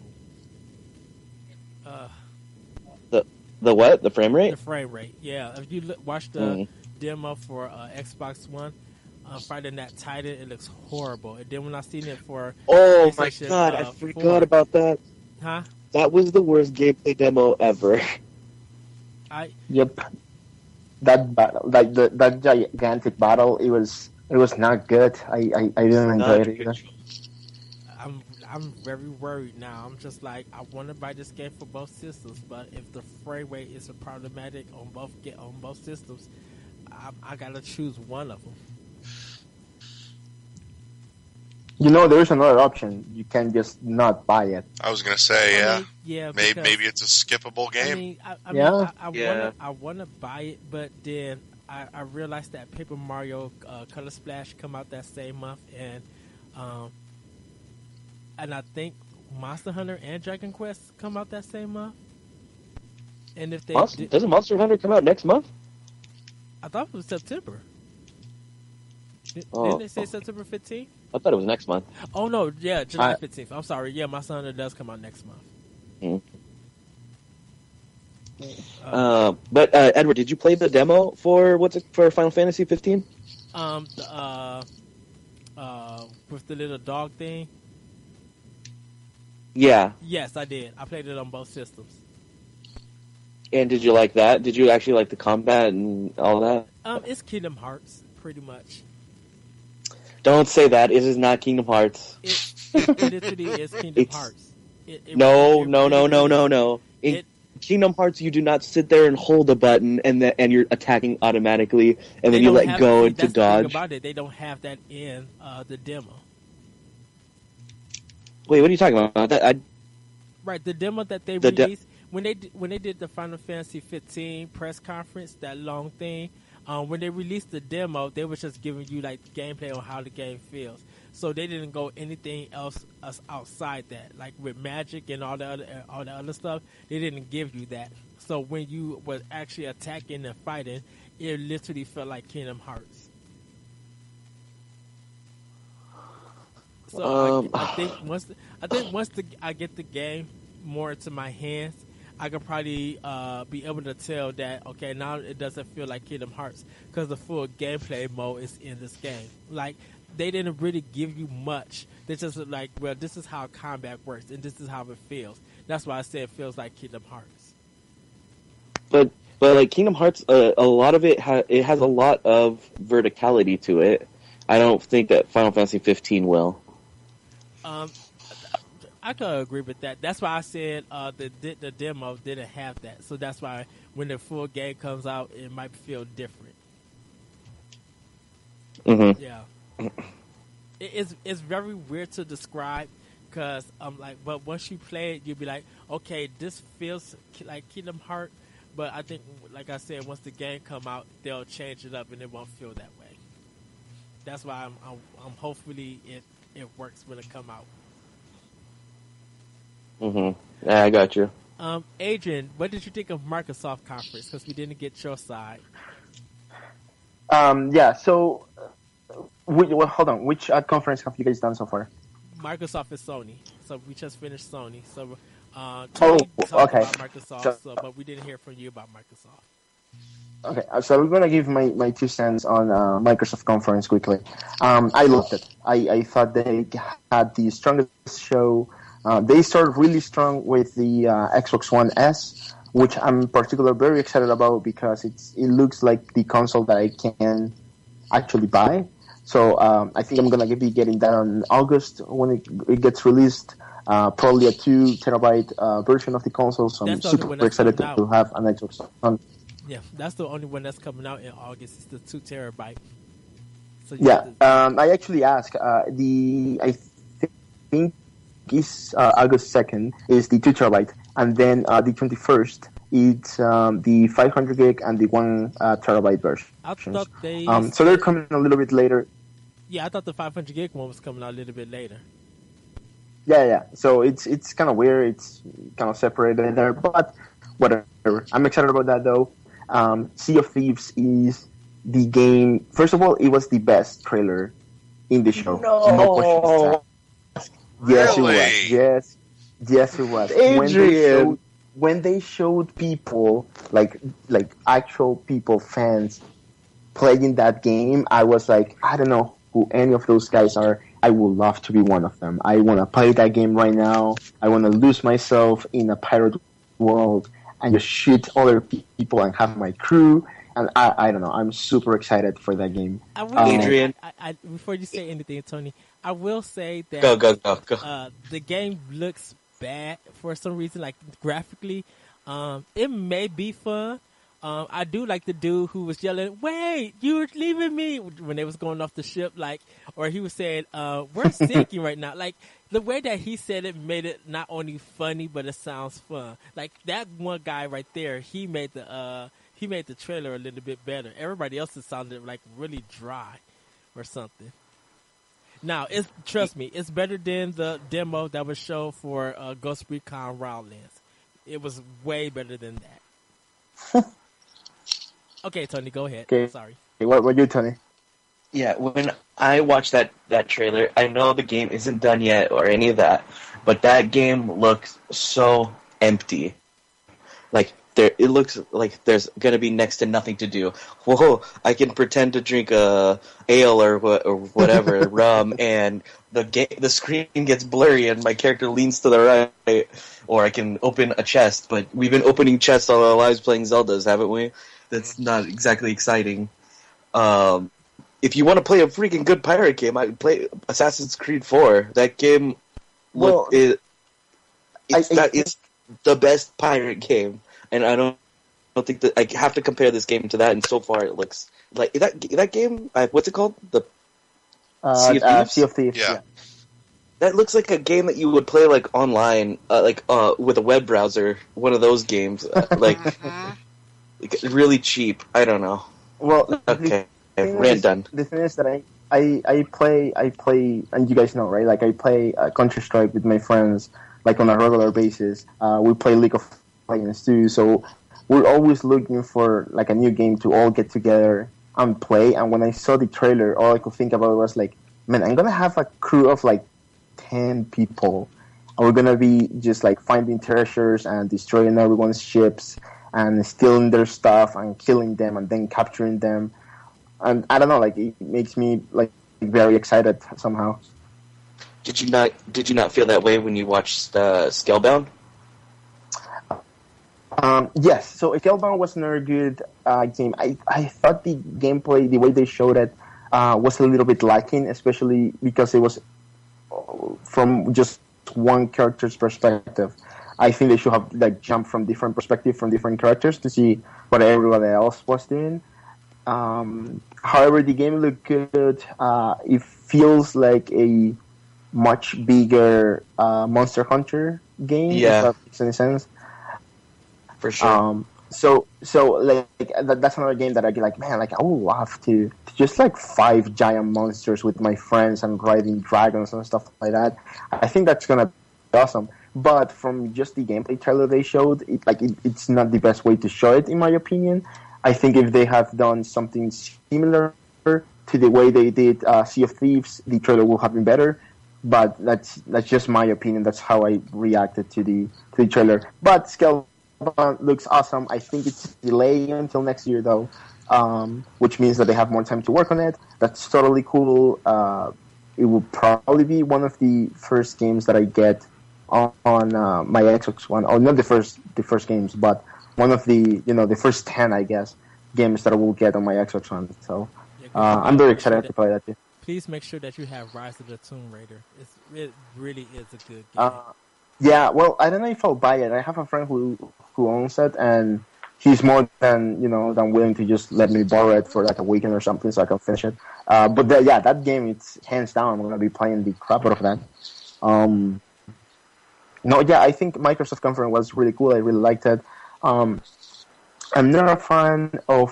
The what? The frame rate? The frame rate, yeah. If you watch the demo for Xbox One, Friday Night Titan, it looks horrible. And then when I seen it for Oh my PlayStation, god! I 4, forgot about that. Huh? That was the worst gameplay demo ever. Yep. That battle, like that gigantic battle, it was not good. I didn't enjoy it either. I'm very worried now. I'm just like, I want to buy this game for both systems, but if the frame rate is problematic on both systems, I gotta choose one of them. There's another option. You can just not buy it. I was gonna say, yeah. Yeah. Maybe it's a skippable game. I want to buy it, but then I realized that Paper Mario Color Splash come out that same month, and I think Monster Hunter and Dragon Quest come out that same month. And if they doesn't Monster Hunter come out next month? I thought it was September. Oh. Didn't they say September 15th? I thought it was next month. Oh no, yeah, July 15th. I'm sorry. Yeah, Monster Hunter does come out next month. But Edward, did you play the demo for Final Fantasy 15? With the little dog thing. Yeah. Yes, I did. I played it on both systems. And did you like that? Did you actually like the combat and all that? It's Kingdom Hearts, pretty much. Don't say that. It is not Kingdom Hearts. It literally is Kingdom Hearts. No. In It, Kingdom Hearts, you do not sit there and hold a button and you're attacking automatically, and then they you don't let have- go see, to that's the thing dodge. about it. They don't have that in the demo. Wait, what are you talking about? Right, the demo that they The de- released when they did the Final Fantasy 15 press conference, that long thing. When they released the demo, they were just giving you like the gameplay on how the game feels. So they didn't go anything else outside that. Like with magic and all the other stuff, they didn't give you that. So when you were actually attacking and fighting, it literally felt like Kingdom Hearts. So I think once I get the game more into my hands, I could probably be able to tell that okay, now it doesn't feel like Kingdom Hearts because the full gameplay mode is in this game. Like they didn't really give you much. They just like, well, this is how combat works and this is how it feels. That's why I said it feels like Kingdom Hearts. But like Kingdom Hearts, a lot of it has a lot of verticality to it. I don't think that Final Fantasy 15 will. I could agree with that. That's why I said the demo didn't have that. So that's why when the full game comes out, it might feel different. Mm-hmm. Yeah, it's very weird to describe because I'm like, but once you play it, you'll be like, okay, this feels like Kingdom Hearts. But I think, like I said, once the game come out, they'll change it up and it won't feel that way. That's why I'm hopefully it works when it come out. Mm-hmm. Yeah, I got you. Adrian, what did you think of Microsoft conference? Because we didn't get your side. Yeah. So, hold on. Which conference have you guys done so far? Microsoft and Sony. So we just finished Sony. So Oh, Tony talked okay. about Microsoft, but we didn't hear from you about Microsoft. Okay, so I'm gonna give my 2 cents on Microsoft conference quickly. I loved it. I thought they had the strongest show. They started really strong with the Xbox One S, which I'm particularly very excited about because it looks like the console that I can actually buy. So I think I'm gonna be getting that on August when it gets released. Probably a 2 terabyte version of the console. So I'm That's the only super one that's excited coming to out. have an Xbox One. Yeah, that's the only one that's coming out in August. It's the 2 terabyte. So Yeah, I actually asked. I think is August 2nd is the 2 terabyte, and then the 21st it's the 500 gig and the 1 terabyte version. I thought they. So they're coming a little bit later. Yeah, I thought the 500 gig one was coming out a little bit later. Yeah. So it's kind of weird. It's kind of separated there, but whatever. I'm excited about that though. Sea of Thieves is the game. First of all, it was the best trailer in the show. No questions asked. Yes, Really? it was. Yes, it was. Adrian! When they showed people, like actual people, fans, playing that game, I was like, I don't know who any of those guys are. I would love to be one of them. I want to play that game right now. I want to lose myself in a pirate world and just shoot other people and have my crew. And I don't know. I'm super excited for that game. I will Adrian. I, before you say anything, Tony, I will say that Go. the game looks bad for some reason, like graphically. It may be fun. I do like the dude who was yelling, "Wait, you're leaving me!" when they was going off the ship, like, or he was saying, "We're sinking right now." Like the way that he said it made it not only funny, but it sounds fun. Like that one guy right there, he made the trailer a little bit better. Everybody else sounded like really dry or something. Now, trust me, it's better than the demo that was shown for Ghost Recon Wildlands. It was way better than that. Okay, Tony, go ahead. Okay. Sorry. What you, Tony? Yeah, when I watched that trailer, I know the game isn't done yet or any of that, but that game looks so empty. Like, it looks like there's gonna be next to nothing to do. Whoa! I can pretend to drink ale or whatever rum, and the screen gets blurry, and my character leans to the right, or I can open a chest. But we've been opening chests all our lives playing Zeldas, haven't we? That's not exactly exciting. If you want to play a freaking good pirate game, I play Assassin's Creed 4. That game, that is the best pirate game, and I don't think that I have to compare this game to that. And so far, it looks like that game. What's it called? The Sea of Thieves. Sea of Thieves. Yeah. That looks like a game that you would play like online, with a web browser. One of those games, like really cheap. I don't know. Well, Okay. Rant done. The thing is that I play, and you guys know, right? Like I play Counter-Strike with my friends, like on a regular basis. We play League of Legends too, so we're always looking for like a new game to all get together and play. And when I saw the trailer, all I could think about was like, man, I'm gonna have a crew of like 10 people, and we're gonna be just like finding treasures and destroying everyone's ships and stealing their stuff and killing them and then capturing them. And I don't know, like it makes me like very excited somehow. Did you not feel that way when you watched Scalebound? Yes, so Scalebound was another good game. I thought the gameplay, the way they showed it, was a little bit lacking, especially because it was from just one character's perspective. I think they should have like jumped from different perspectives from different characters to see what everyone else was doing. However, the game looked good. It feels like a much bigger Monster Hunter game. Yeah. If that makes any sense. For sure. So like that's another game that I get like, man, like I would love to just like fight giant monsters with my friends and riding dragons and stuff like that. I think that's gonna be awesome. But from just the gameplay trailer they showed, it's not the best way to show it, in my opinion. I think if they have done something similar to the way they did Sea of Thieves, the trailer will have been better. But that's just my opinion. That's how I reacted to the trailer. But Scalebound looks awesome. I think it's delayed until next year, though, which means that they have more time to work on it. That's totally cool. It will probably be one of the first games that I get on my Xbox One. Or not the first games, but one of the the first 10, I guess, games that I will get on my Xbox One. So I'm very excited to play that too. Please make sure that you have Rise of the Tomb Raider. It really is a good game. Yeah, well, I don't know if I'll buy it. I have a friend who owns it, and he's more than willing to just let me borrow it for like a weekend or something so I can finish it. But that game, it's hands down. I'm gonna be playing the crap out of that. I think Microsoft conference was really cool. I really liked it. I'm not a fan of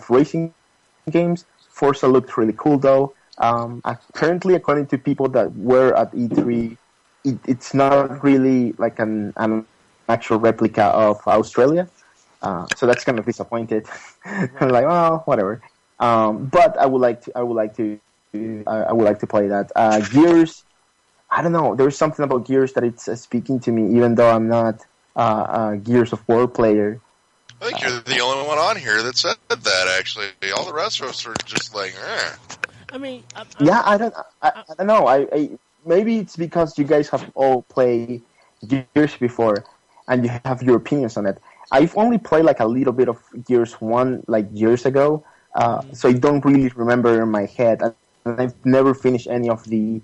racing games. Forza looked really cool though. Apparently, according to people that were at E3, it's not really like an actual replica of Australia. So that's kind of disappointed. I'm like, well, whatever. But I would like to play that. Gears, I don't know. There's something about Gears that it's speaking to me, even though I'm not a Gears of War player. I think you're the only one on here that said that. Actually, all the rest of us are just like, eh. I mean, I don't know. I maybe it's because you guys have all played Gears before, and you have your opinions on it. I've only played like a little bit of Gears 1 like years ago, so I don't really remember in my head, and I've never finished any of the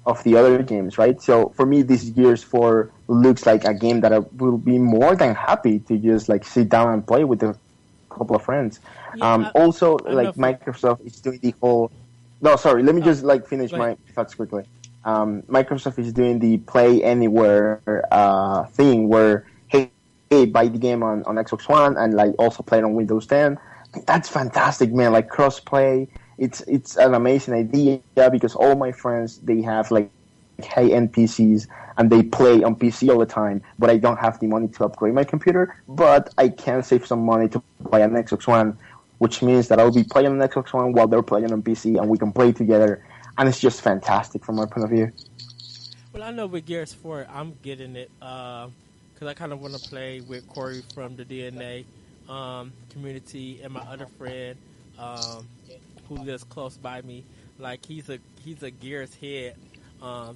other games, right? So for me, this Gears 4 looks like a game that I will be more than happy to just like sit down and play with a couple of friends. Yeah, also, like Microsoft is doing the whole. No, sorry. Let me just like finish my thoughts quickly. Microsoft is doing the Play Anywhere thing where hey, buy the game on Xbox One and like also play it on Windows 10. That's fantastic, man. Like cross-play. It's an amazing idea because all my friends, they have like high-end PCs and they play on PC all the time, but I don't have the money to upgrade my computer, but I can save some money to play on Xbox One, which means that I'll be playing on Xbox One while they're playing on PC and we can play together, and it's just fantastic from my point of view. Well, I know with Gears 4, I'm getting it because I kind of want to play with Corey from the DNA community and my other friend who lives close by me. Like he's a Gears head.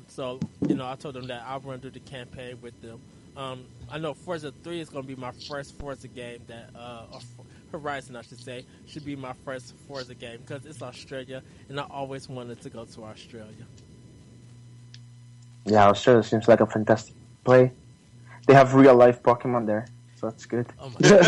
So I told them that I'll run through the campaign with them. I know Forza 3 is going to be my first Forza game that, or Horizon, I should say, should be my first Forza game because it's Australia, and I always wanted to go to Australia. Yeah, Australia seems like a fantastic play. They have real life Pokemon there, so that's good. Oh my God.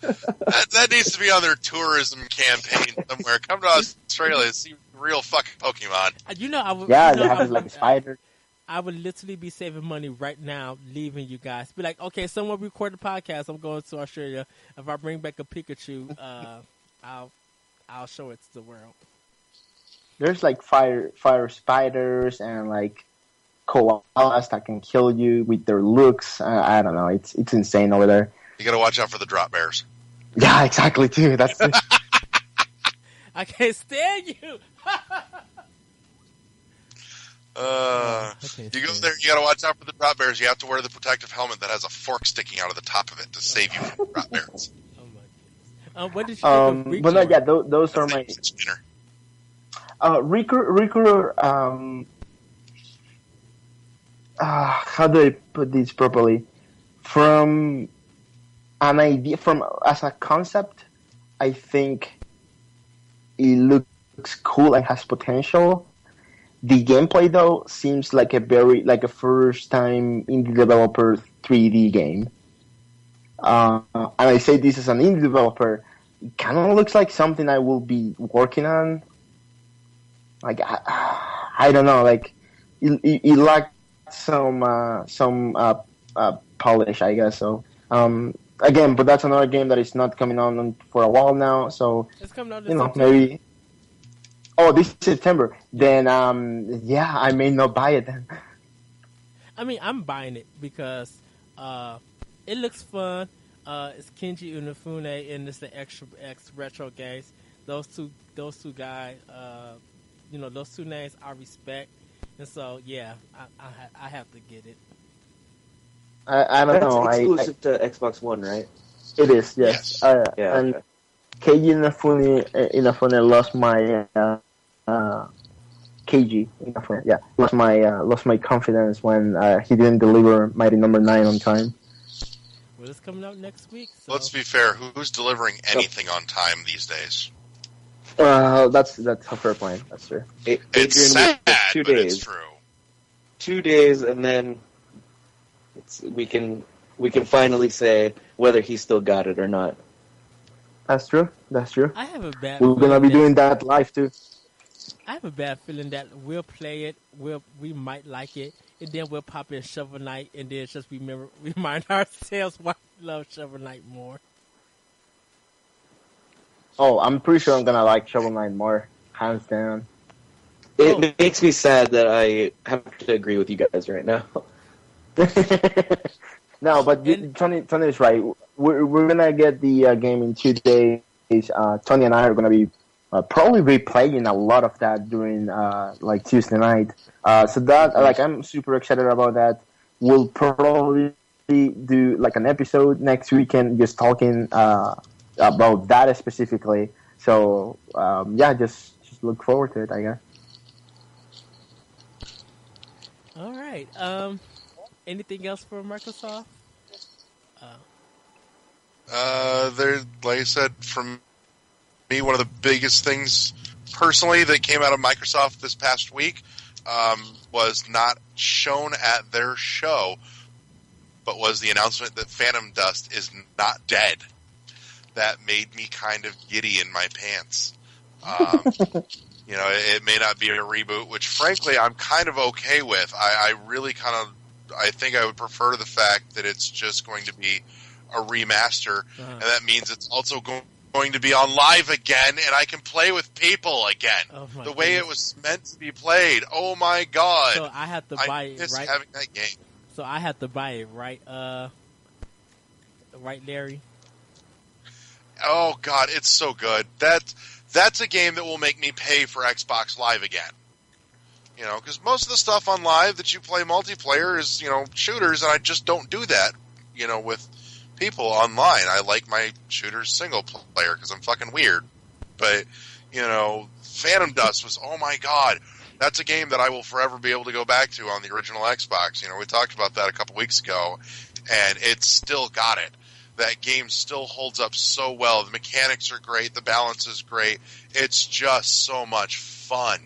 That needs to be on their tourism campaign somewhere. Come to Australia and see real fucking Pokemon. I would. Yeah, they have like a spider. I would literally be saving money right now, leaving you guys. Be like, okay, someone record the podcast. I'm going to Australia. If I bring back a Pikachu, I'll show it to the world. There's like fire spiders and like koalas that can kill you with their looks. I don't know. It's insane over there. You gotta watch out for the drop bears. Yeah, exactly too. That's it. I can't stand you. You go there, you gotta watch out for the drop bears. You have to wear the protective helmet that has a fork sticking out of the top of it to save you from the drop bears. Oh my goodness. What did you think of but no, yeah, those are my Recruiter. How do I put this properly? From an idea, as a concept, I think it looks cool and has potential. The gameplay, though, seems like a first-time indie developer 3D game. And I say this as an indie developer, it kind of looks like something I will be working on. Like I don't know, like it lacked some polish, I guess. So again, but that's another game that is not coming on for a while now. So it's coming out this September. Maybe. Oh, this September. Then yeah, I may not buy it then. I mean, I'm buying it because it looks fun. It's Kenji Unifune and it's the X Retro games. Those two guys. Those two names I respect, and so yeah, I have to get it. I don't know. It's exclusive to Xbox One, right? It is, yes. Yeah. And Keiji Inafune lost my Keiji Inafune, yeah, lost my confidence when he didn't deliver Mighty Number 9 on time. Well, it's coming out next week. So. Let's be fair. Who's delivering anything on time these days? That's a fair point. That's true. It's sad, but it's true. 2 days, and then we can finally say whether he still got it or not. That's true. I have a bad. We're gonna be doing that live too. I have a bad feeling that we'll play it. We might like it, and then we'll pop in Shovel Knight, and then just remind ourselves why we love Shovel Knight more. Oh, I'm pretty sure I'm gonna like Shovel Knight more, hands down. It makes me sad that I have to agree with you guys right now. No, but Tony is right. We're gonna get the game in 2 days. Tony and I are gonna be probably replaying a lot of that during like Tuesday night. So that I'm super excited about that. We'll probably do like an episode next weekend, just talking about that specifically. So yeah, just look forward to it, I guess. All right. Anything else for Microsoft? Like I said, from me, one of the biggest things personally that came out of Microsoft this past week was not shown at their show, but was the announcement that Phantom Dust is not dead. That made me kind of giddy in my pants. It may not be a reboot, which frankly I'm kind of okay with. I really I think I would prefer the fact that it's just going to be a remaster, and that means it's also going to be on live again, and I can play with people again. The way it was meant to be played. Oh my god! So I have to buy it, right? Having that game. So I have to buy it, right? Right, Larry? Oh god, it's so good. That's a game that will make me pay for Xbox Live again. You know, because most of the stuff on live that you play multiplayer is, you know, shooters, and I just don't do that, you know, with people online. I like my shooters single player because I'm fucking weird. But, you know, Phantom Dust was, oh my god, that's a game that I will forever be able to go back to on the original Xbox. You know, we talked about that a couple weeks ago, and it's still got it. That game still holds up so well. The mechanics are great. The balance is great. It's just so much fun.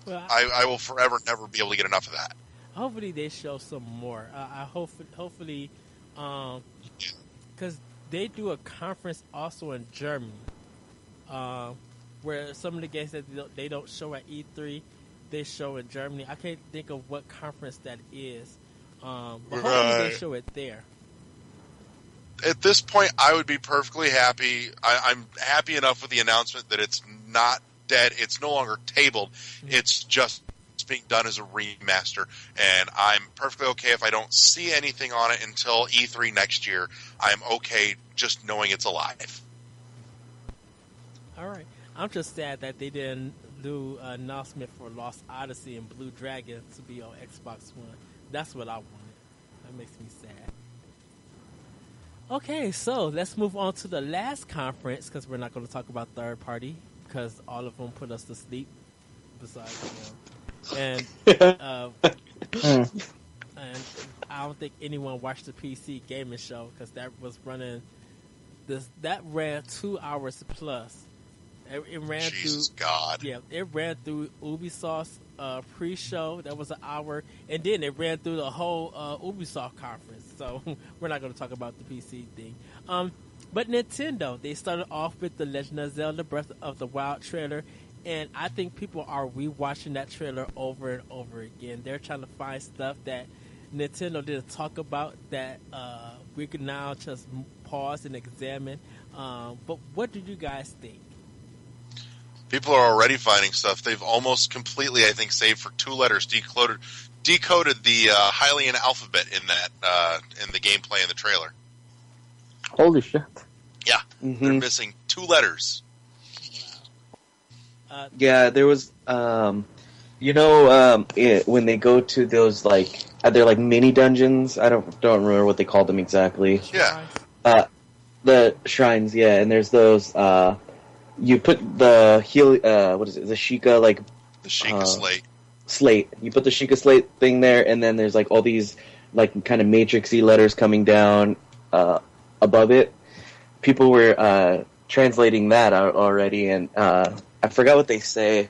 Well, I will forever never be able to get enough of that. hopefully they show some more. I hopefully, because they do a conference also in Germany, where some of the games that they don't show at E3, they show in Germany. I can't think of what conference that is, but hopefully they show it there. At this point, I would be perfectly happy. I'm happy enough with the announcement that it's not dead. It's no longer tabled. It's just being done as a remaster. And I'm perfectly okay if I don't see anything on it until E3 next year. I'm okay just knowing it's alive. All right. I'm just sad that they didn't do an announcement for Lost Odyssey and Blue Dragon to be on Xbox One. That's what I wanted. That makes me sad. Okay, so let's move on to the last conference, because we're not going to talk about third party, because all of them put us to sleep, besides and and I don't think anyone watched the PC gaming show, because that was running that ran 2 hours plus. It ran Jesus through God. Yeah, it ran through Ubisoft's pre-show. That was an hour, and then it ran through the whole Ubisoft conference. So we're not going to talk about the PC thing. But Nintendo, they started off with the Legend of Zelda: Breath of the Wild trailer, and I think people are rewatching that trailer over and over again. They're trying to find stuff that Nintendo didn't talk about that we can now just pause and examine. But what do you guys think? People are already finding stuff. They've almost completely, I think, save for 2 letters, decoded the Hylian alphabet in that in the gameplay in the trailer. Holy shit. Yeah, they're missing 2 letters. Yeah, there was, when they go to those, like, they're like mini dungeons. I don't remember what they call them exactly. Yeah. The shrines, yeah, and there's those, you put the the Sheikah, like... The Sheikah slate. Slate. You put the Sheikah slate thing there, and then there's, like, all these, like, kind of matrixy letters coming down above it. People were translating that out already, and I forgot what they say.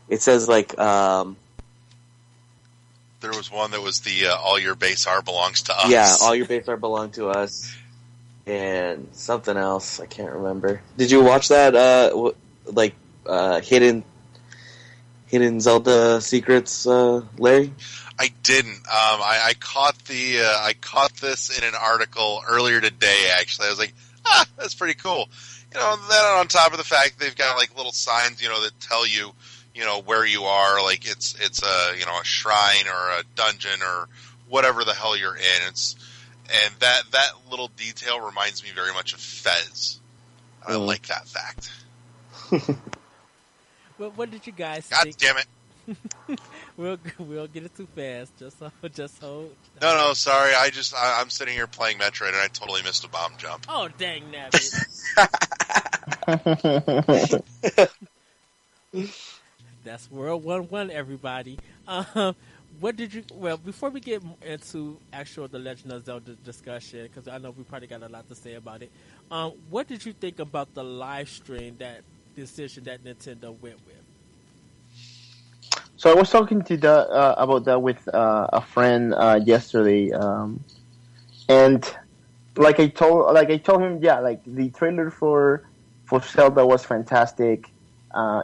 It says, like... There was one that was the all your base art belongs to us. Yeah, all your base art belong to us. And something else, I can't remember. Did you watch that, hidden Zelda secrets, Larry? I didn't. I caught this in an article earlier today. Actually, I was like, that's pretty cool. You know, then on top of the fact they've got like little signs, you know, that tell you, you know, where you are. Like it's a a shrine or a dungeon or whatever the hell you're in. And that little detail reminds me very much of Fez. I like that fact. Well, what did you guys God think? damn it. We'll get it too fast. Just hold. No, sorry. I'm sitting here playing Metroid and I totally missed a bomb jump. Oh, dang nabbit. That's World 1-1, everybody. What did you... Well, before we get into The Legend of Zelda discussion, because I know we probably got a lot to say about it, what did you think about the live stream, that decision that Nintendo went with? So I was talking to about that with a friend yesterday, and like I told him, yeah, like the trailer for Zelda was fantastic,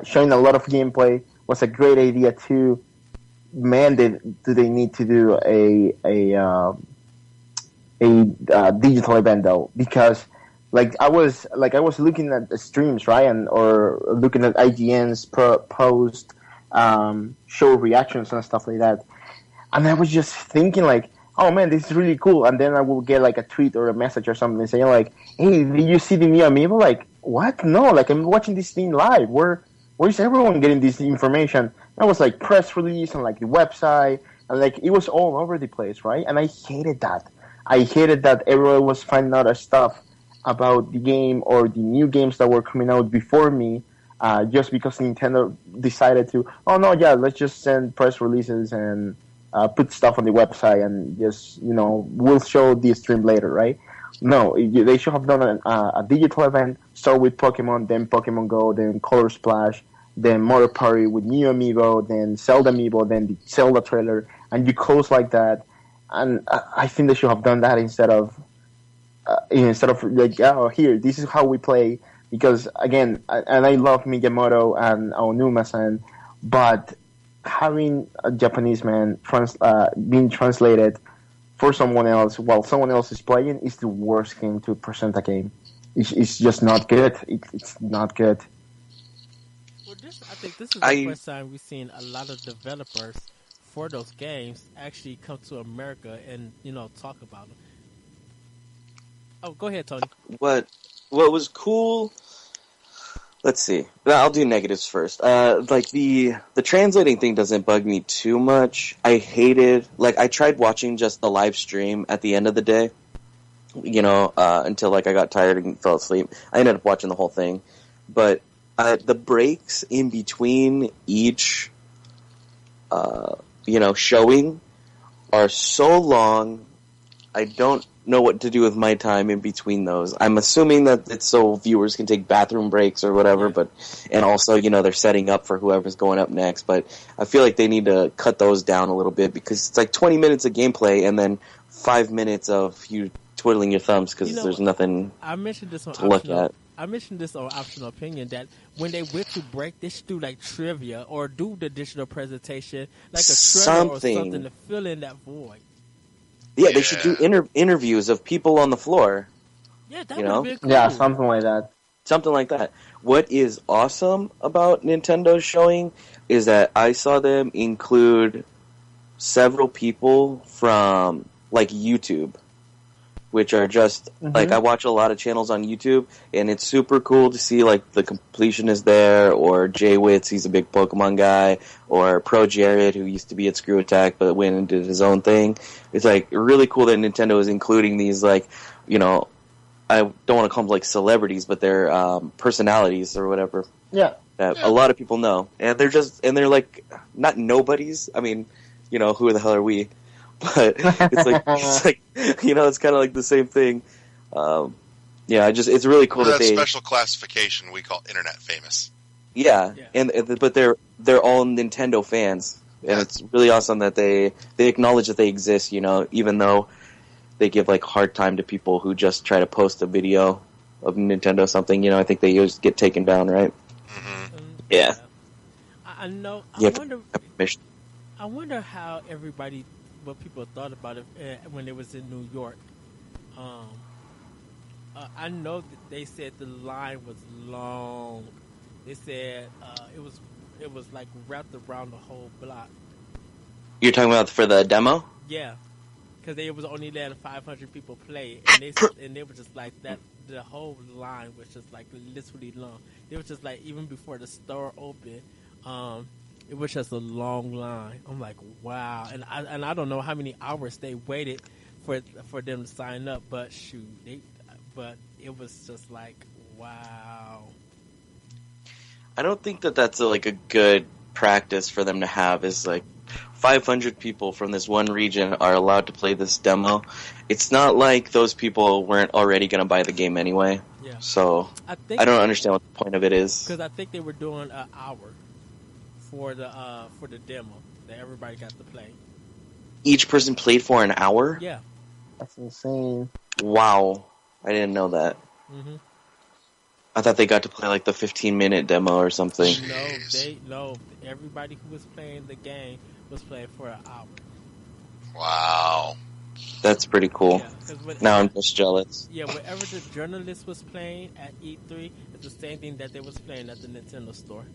showing a lot of gameplay, was a great idea too. Man, do they need to do a digital event though? Because I was looking at the streams, right, or looking at IGN's post, show reactions and stuff like that, and I was just thinking like, oh man, this is really cool. And then I will get like a tweet or a message or something saying like, hey, did you see the new amiibo? Like, what? No, like I'm watching this thing live. Where where is everyone getting this information? That was like press release and like the website, and like it was all over the place, right? And I hated that. I hated that everyone was finding out stuff about the game or the new games that were coming out before me, just because Nintendo decided to. Oh no, yeah, let's just send press releases and put stuff on the website and just we'll show the stream later, right? No, they should have done a digital event. Start with Pokemon, then Pokemon Go, then Color Splash, then Mario Party with new Amiibo, then Zelda Amiibo, then the Zelda trailer, and you close like that. And I think they should have done that instead of like, oh, here, this is how we play. Because again, and I love Miyamoto and Aonuma-san, but having a Japanese man being translated for someone else while someone else is playing is the worst game to present a game. It's just not good. It's not good. Well, I think this is the first time we've seen a lot of developers for those games actually come to America and talk about them. Oh, go ahead, Tony. What was cool? Let's see. I'll do negatives first. Like the translating thing doesn't bug me too much. I hated, like, I tried watching just the live stream at the end of the day, until like I got tired and fell asleep. I ended up watching the whole thing, but the breaks in between each, showing are so long. I don't know what to do with my time in between those. I'm assuming that it's so viewers can take bathroom breaks or whatever, and also, they're setting up for whoever's going up next, but I feel like they need to cut those down a little bit because it's like 20 minutes of gameplay and then 5 minutes of you twiddling your thumbs because there's nothing to look at. I mentioned this on Optional Opinion that when they went to break, they should do like trivia or do the digital presentation, like a trailer or something to fill in that void. Yeah, they should do interviews of people on the floor. Yeah, that would have been cool. Yeah, something like that. Something like that. What is awesome about Nintendo's showing is that I saw them include several people from, like, YouTube, which are just, like, I watch a lot of channels on YouTube, and it's super cool to see, like, the Completionist there, or Jay Witz, he's a big Pokemon guy, or Pro Jared, who used to be at Screw Attack, but went and did his own thing. It's, like, really cool that Nintendo is including these, like, I don't want to call them, like, celebrities, but they're personalities or whatever. Yeah. That a lot of people know. And they're, like, not nobodies. I mean, who the hell are we? But it's like it's kind of like the same thing. It's really cool that they special classification we call internet famous. Yeah. But they're all Nintendo fans, and it's really awesome that they acknowledge that they exist. Even though they give like hard time to people who just try to post a video of Nintendo something. I think they just get taken down, right? Mm-hmm. Yeah. I know. I wonder how what people thought about it when it was in New York. I know that they said the line was long. They said it was like wrapped around the whole block. You're talking about for the demo? Yeah, because they was only letting 500 people play, and they were just like that. The whole line was just like literally long. It was just like even before the store opened. It was just a long line. I'm like, wow, and I don't know how many hours they waited for them to sign up, but shoot, but it was just like, wow. I don't think that that's a good practice for them to have. Is like 500 people from this one region are allowed to play this demo. It's not like those people weren't already going to buy the game anyway. Yeah. So I don't understand what the point of it is. Because I think they were doing an hour for the demo that everybody got to play. Each person played for an hour? Yeah. That's insane. Wow. I didn't know that. Mm-hmm. I thought they got to play like the 15-minute demo or something. No, everybody who was playing the game was playing for an hour. Wow. That's pretty cool. Yeah, now I'm just jealous. Yeah, whatever the journalist was playing at E3 is the same thing that they was playing at the Nintendo store.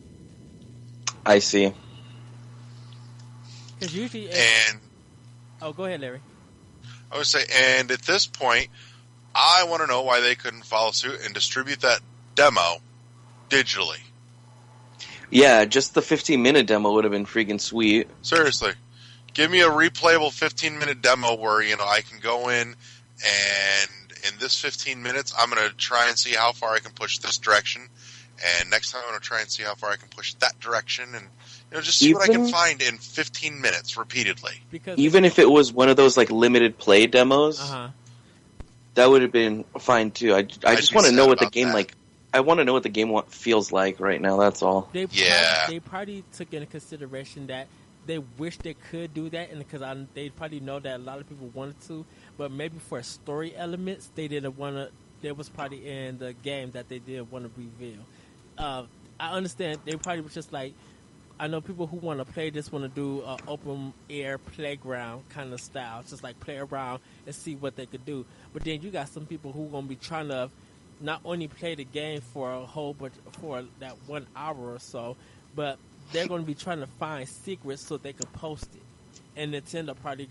I see. Because usually... Oh, go ahead, Larry. I would say, and at this point, I want to know why they couldn't follow suit and distribute that demo digitally. Yeah, just the 15-minute demo would have been freaking sweet. Seriously. Give me a replayable 15-minute demo where, I can go in and in this 15 minutes, I'm going to try and see how far I can push this direction. And next time I'm going to try and see how far I can push that direction. And, just see what I can find in 15 minutes repeatedly. Because Even if it was one of those, like, limited play demos, that would have been fine, too. I just want to know what the game, I want to know what the game feels like right now, that's all. They probably took into consideration that they wish they could do that, and because they probably know that a lot of people wanted to, but maybe for story elements, they didn't want to. There was probably in the game that they didn't want to reveal. I understand they probably was just like, I know people who want to play this want to do an open air playground kind of style, just like play around and see what they could do. But then you got some people who are gonna be trying to not only play the game for for that 1 hour or so, but they're going to be trying to find secrets so they can post it. And Nintendo probably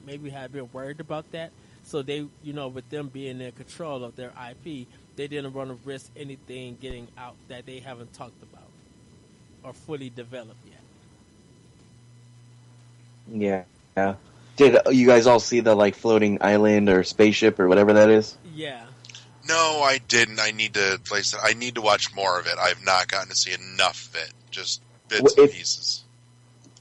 maybe had been worried about that. So they, with them being in control of their IP, they didn't want to risk anything getting out that they haven't talked about or fully developed yet. Yeah. Did you guys all see the, floating island or spaceship or whatever that is? Yeah. No, I didn't. I need to watch more of it. I've not gotten to see enough of it. Just bits and pieces.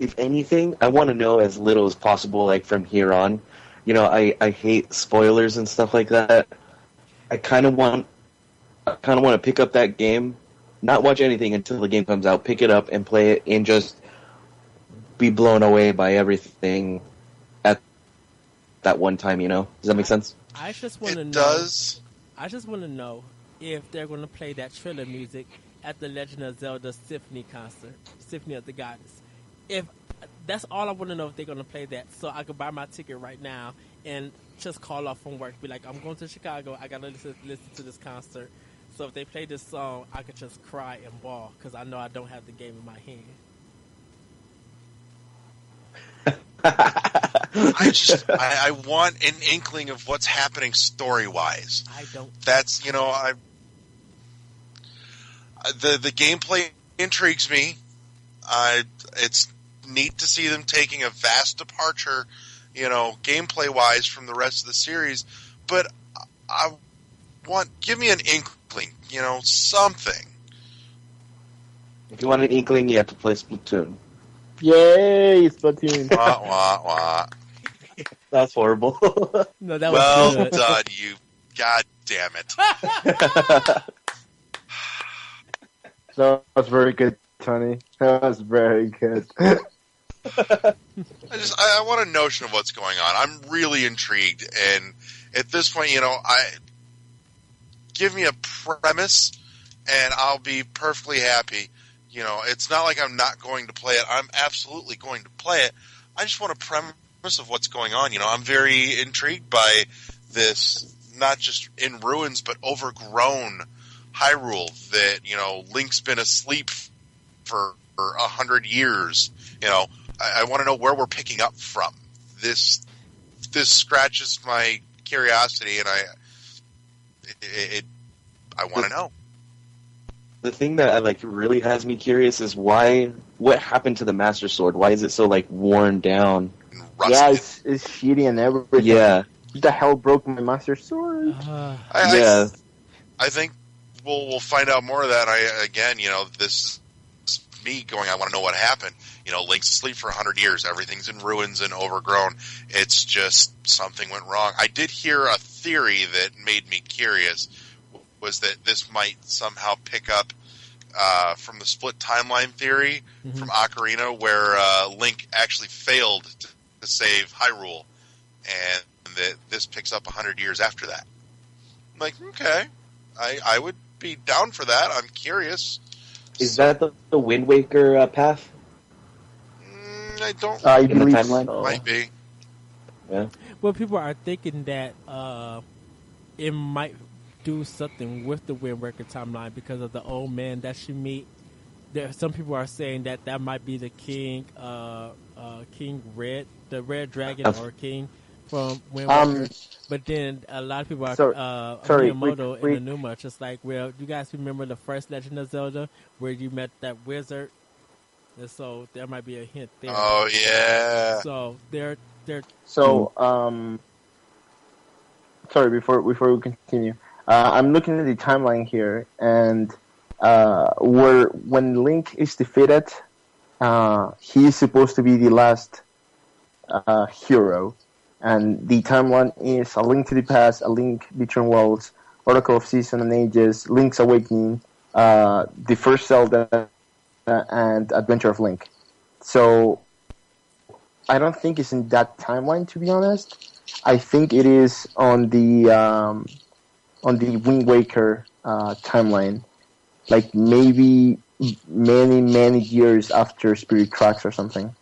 If anything, I want to know as little as possible, from here on. I hate spoilers and stuff like that. I kind of want to pick up that game, not watch anything until the game comes out, pick it up and play it, and just be blown away by everything at that one time. Does that make sense? I just want to know. It does. I just want to know if they're going to play that trailer music at the Legend of Zelda Symphony concert, Symphony of the Goddess. If that's all I want to know, if they're going to play that, so I could buy my ticket right now and just call off from work. Be like, I'm going to Chicago. I got to listen to this concert. So if they play this song, I could just cry and bawl because I know I don't have the game in my hand. I want an inkling of what's happening story-wise. I don't. That's, the gameplay intrigues me. It's neat to see them taking a vast departure, gameplay-wise from the rest of the series. But give me an inkling, something. If you want an inkling, you have to play Splatoon. Yay, Splatoon. Wah, wah, wah. That's horrible. No, that was good. Done, you. God damn it. That was very good, Tony. That was very good. I want a notion of what's going on. I'm really intrigued, and at this point, give me a premise, and I'll be perfectly happy. It's not like I'm not going to play it. I'm absolutely going to play it. I just want a premise of what's going on. I'm very intrigued by this, not just in ruins, but overgrown Hyrule that, Link's been asleep for 100 years. I want to know where we're picking up from. This scratches my curiosity, and I want to know. The thing that really has me curious is what happened to the Master Sword? Why is it so worn down? Yeah, it's shitty and everything. Yeah. What the hell broke my Master Sword? I think we'll find out more of that. This is me going, I want to know what happened. Link's asleep for 100 years. Everything's in ruins and overgrown. It's just something went wrong. I did hear a theory that made me curious, was that this might somehow pick up from the split timeline theory from Ocarina, where Link actually failed to save Hyrule, and that this picks up 100 years after that. I'm like, okay, I would be down for that. I'm curious. Is that the Wind Waker path? I don't. In the timeline? So. Might be. Yeah. Well, people are thinking that it might do something with the Wind Waker timeline because of the old man that you meet. Some people are saying that might be the King Red, the Red Dragon or King from Wind Um, Waker. But then a lot of people are sorry, Miyamoto wait. and Anuma just like, well, you guys remember the first Legend of Zelda where you met that wizard? And so there might be a hint there. Oh yeah. So they're So, sorry, before we continue, I'm looking at the timeline here, and when Link is defeated, he is supposed to be the last hero, and the timeline is A Link to the Past, A Link Between Worlds, Oracle of Seasons and Ages, Link's Awakening, the first Zelda, and Adventure of Link. So I don't think it's in that timeline, to be honest. I think it is on the Wind Waker timeline, like maybe many years after Spirit Tracks or something.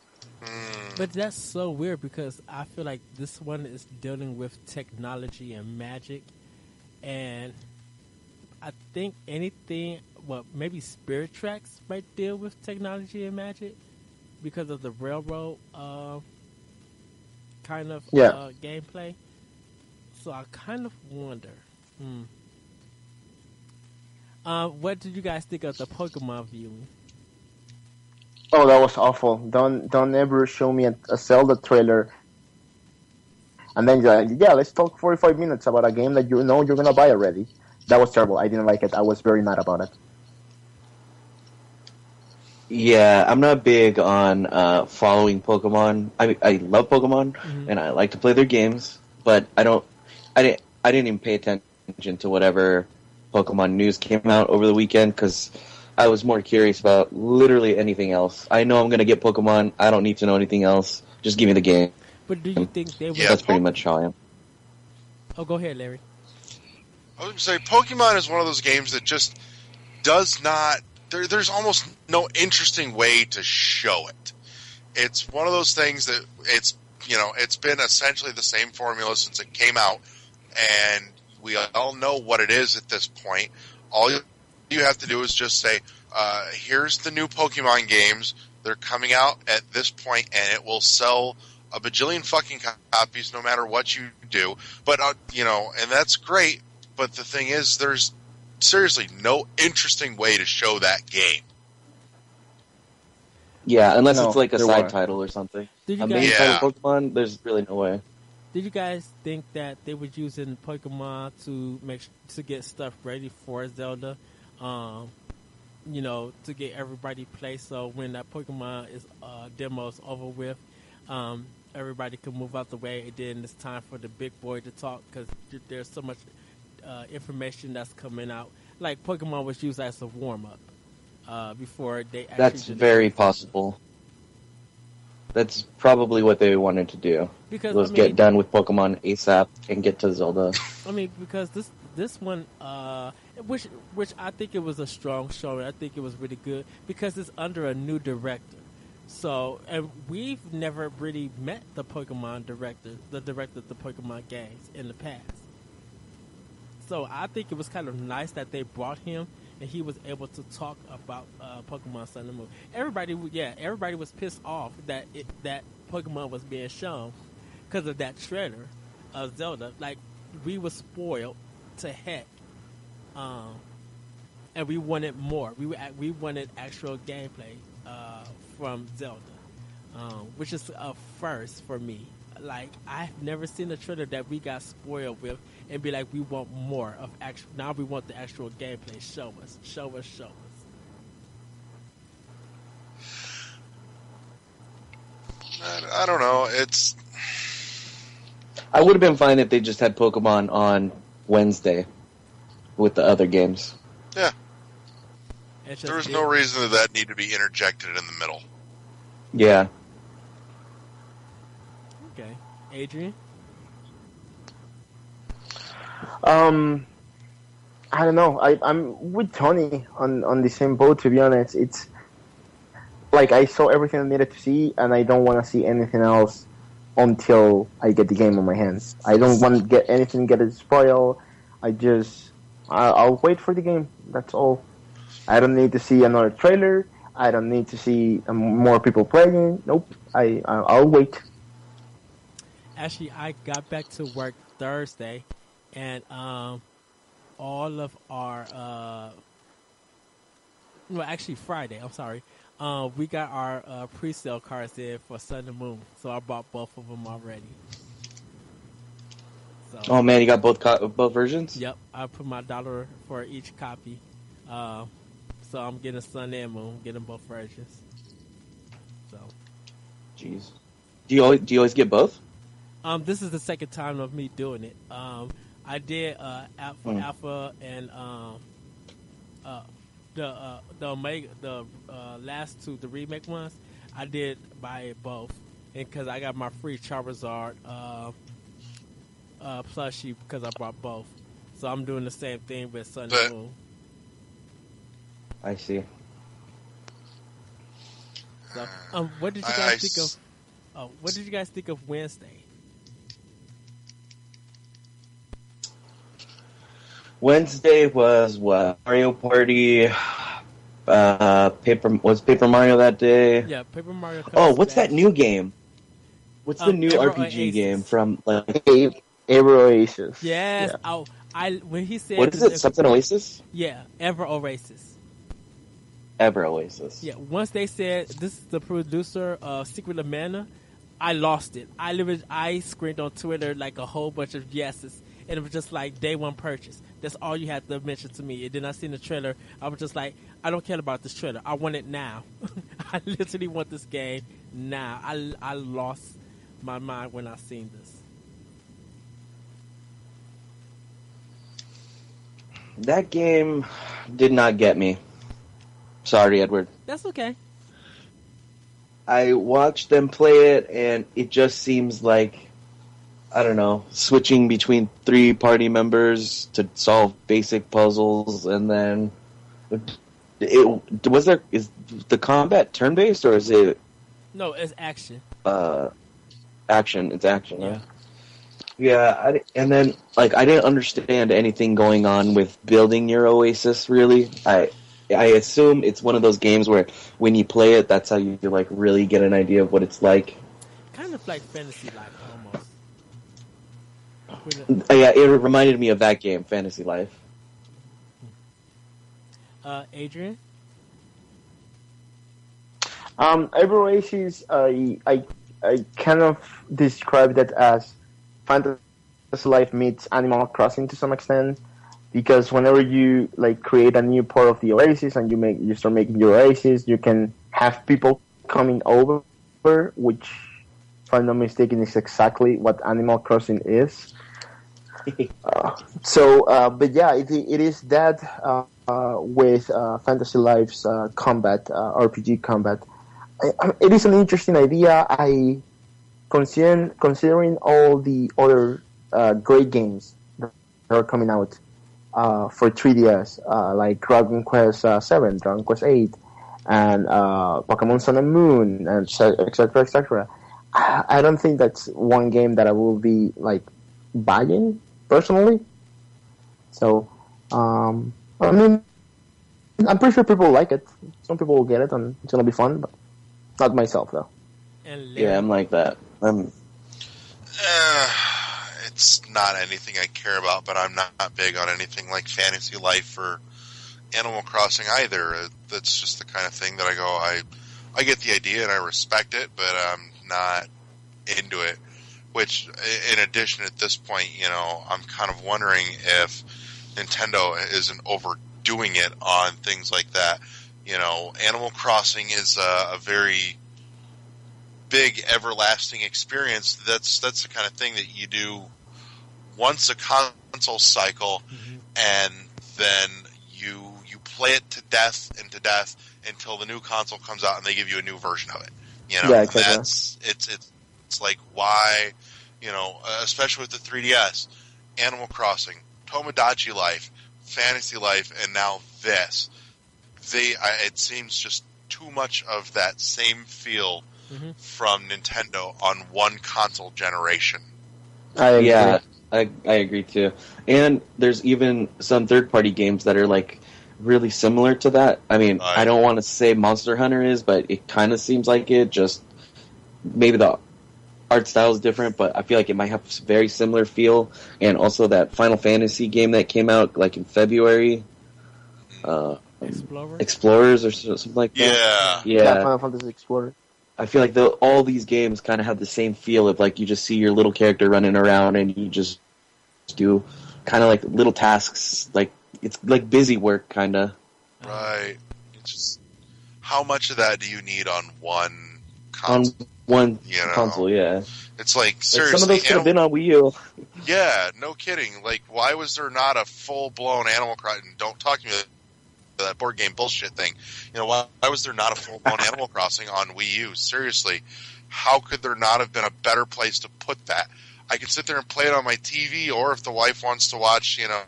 But that's so weird because I feel like this one is dealing with technology and magic, and I think anything, well, maybe Spirit Tracks might deal with technology and magic because of the railroad kind of gameplay. So I kind of wonder. What did you guys think of the Pokemon viewing? Oh, that was awful. Don't ever show me a Zelda trailer and then you're like, yeah, let's talk 45 minutes about a game that you know you're gonna buy already. That was terrible. I didn't like it. I was very mad about it. Yeah, I'm not big on following Pokemon. I love Pokemon and I like to play their games, but I didn't even pay attention to whatever Pokemon news came out over the weekend because I was more curious about literally anything else. I know I'm gonna get Pokemon. I don't need to know anything else. Just give me the game. But do you think they would? Yeah, That's pretty much how I am. Oh, go ahead, Larry. I was going to say, Pokemon is one of those games that just does not... There's almost no interesting way to show it. It's one of those things that it's been essentially the same formula since it came out, and we all know what it is at this point. All you have to do is just say, here's the new Pokemon games. They're coming out at this point, and it will sell a bajillion fucking copies no matter what you do. But, and that's great, but the thing is, there's seriously no interesting way to show that game. Yeah, unless No, it's like a there side weren't. title or something. Did you A guys? main Yeah. title Pokemon, there's really no way. Did you guys think that they were using Pokemon to to get stuff ready for Zelda? To get everybody placed so when that Pokemon demo is over with, everybody can move out the way. And then it's time for the big boy to talk because there's so much information that's coming out. Like Pokemon was used as a warm up before they. Actually That's did very possible. That's probably what they wanted to do. Because Was get done with Pokemon ASAP and get to Zelda. I mean, because this one, which I think it was a strong showing. I think it was really good because it's under a new director. So, and we've never really met the Pokemon director, the director of the Pokemon games in the past. So I think it was kind of nice that they brought him and he was able to talk about Pokemon Sun and Moon. Everybody was pissed off that Pokemon was being shown because of that trailer of Zelda. Like, we were spoiled to heck, and we wanted more. We wanted actual gameplay from Zelda, which is a first for me. Like, I've never seen a trailer that we got spoiled with and be like, we want more of actual. Now we want the actual gameplay. Show us. I don't know. It's... I would have been fine if they just had Pokemon on Wednesday with the other games. Yeah. It's just There was no reason that need to be interjected in the middle. Yeah. Okay, Adrian. I don't know. I'm with Tony on the same boat, to be honest. It's like I saw everything I needed to see, and I don't want to see anything else until I get the game on my hands. I don't want to get it spoiled. I'll wait for the game. That's all. I don't need to see another trailer. I don't need to see more people playing. Nope. I'll wait. Actually, I got back to work Thursday, and all of our well, actually Friday. I'm sorry. We got our pre-sale cards in for Sun and Moon, so I bought both of them already. So, Oh man, you got both versions? yep, I put my dollar for each copy. So I'm getting Sun and Moon, getting both versions. So, Jeez. Do you always get both? this is the second time of me doing it. I did for Alpha and the Omega, the last two, the remake ones. I did buy both, and because I got my free Charizard plushie because I bought both. So I'm doing the same thing with Sun and Moon. I see. So, what did you guys think of? What did you guys think of Wednesday? Wednesday was what? Mario Party. Paper Mario that day? Yeah, Paper Mario. Oh, what's that new game? What's the new Ever RPG Oasis. game from like? Ever Oasis. Yes. Yeah. Oh, when he said, What is it? Something Oasis? Yeah, Ever Oasis. Ever Oasis. Yeah, once they said this is the producer of Secret of Mana, I lost it. I screamed on Twitter like a whole bunch of yeses, and it was just like day one purchase. That's all you had to mention to me. And then I seen the trailer. I was just like, I don't care about this trailer. I want it now. I literally want this game now. I lost my mind when I seen this. That game did not get me. Sorry, Edward. That's okay. I watched them play it, and it just seems like, I don't know, switching between 3 party members to solve basic puzzles, and then is the combat turn based or is it No, it's action. action? It's action. Yeah. Yeah, and then I didn't understand anything going on with building your Oasis. Really, I assume it's one of those games where when you play it, that's how you really get an idea of what it's like. Kind of like Fantasy Life almost. Yeah, it reminded me of that game, Fantasy Life. Adrian? Ever Oasis, I kind of describe that as Fantasy Life meets Animal Crossing to some extent, because whenever you create a new part of the Oasis and you start making your Oasis, you can have people coming over, which, if I'm not mistaken, is exactly what Animal Crossing is. But yeah, it is that with Fantasy Life's combat, RPG combat. It is an interesting idea. Considering all the other great games that are coming out for 3DS, like Dragon Quest 7, Dragon Quest 8, and Pokemon Sun and Moon, and etc., etc. I don't think that's one game that I will be buying personally. So, I mean, I'm pretty sure people like it. Some people will get it, and it's gonna be fun, but not myself though. Yeah, I'm like that. It's not anything I care about, but I'm not big on anything like Fantasy Life or Animal Crossing either. That's just the kind of thing that I get the idea and I respect it, but I'm not into it. Which, in addition, at this point, I'm kind of wondering if Nintendo isn't overdoing it on things like that. Animal Crossing is a very big, everlasting experience. That's the kind of thing that you do once a console cycle, and then you play it to death until the new console comes out and they give you a new version of it. Yeah, exactly. It's like, why, especially with the 3DS, Animal Crossing, Tomodachi Life, Fantasy Life, and now this. It seems just too much of that same feel from Nintendo on one console generation. I agree too. And there's even some third-party games that are really similar to that. I mean, I don't want to say Monster Hunter is, but it kind of seems like it. Just maybe the art style is different, but I feel like it might have a very similar feel. And also that Final Fantasy game that came out like in February, Explorers or something like that. Yeah. Final Fantasy Explorer. I feel like all these games kind of have the same feel of like you just see your little character running around and you just do kind of like little tasks, like it's like busy work kind of. Right. It's just how much of that do you need on one console? On one You know? console, yeah. It's like Like, seriously. some of those could have been on Wii U. Yeah, no kidding. Like, why was there not a full blown Animal Crossing? Don't talk to me about that board game bullshit thing. You know, why was there not a full blown Animal Crossing on Wii U? Seriously, how could there not have been a better place to put that? I could sit there and play it on my TV, or if the wife wants to watch, you know,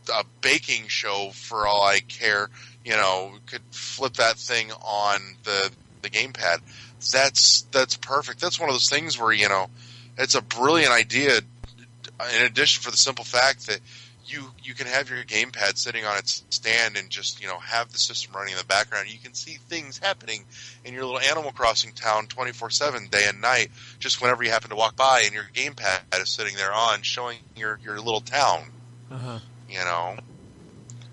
a baking show for all I care, you know, could flip that thing on the gamepad. That's perfect. That's one of those things where, you know, it's a brilliant idea. In addition, for the simple fact that you can have your gamepad sitting on its stand and just, you know, have the system running in the background. You can see things happening in your little Animal Crossing town 24/7, day and night, just whenever you happen to walk by, and your gamepad is sitting there on, showing your little town. Uh-huh. You know,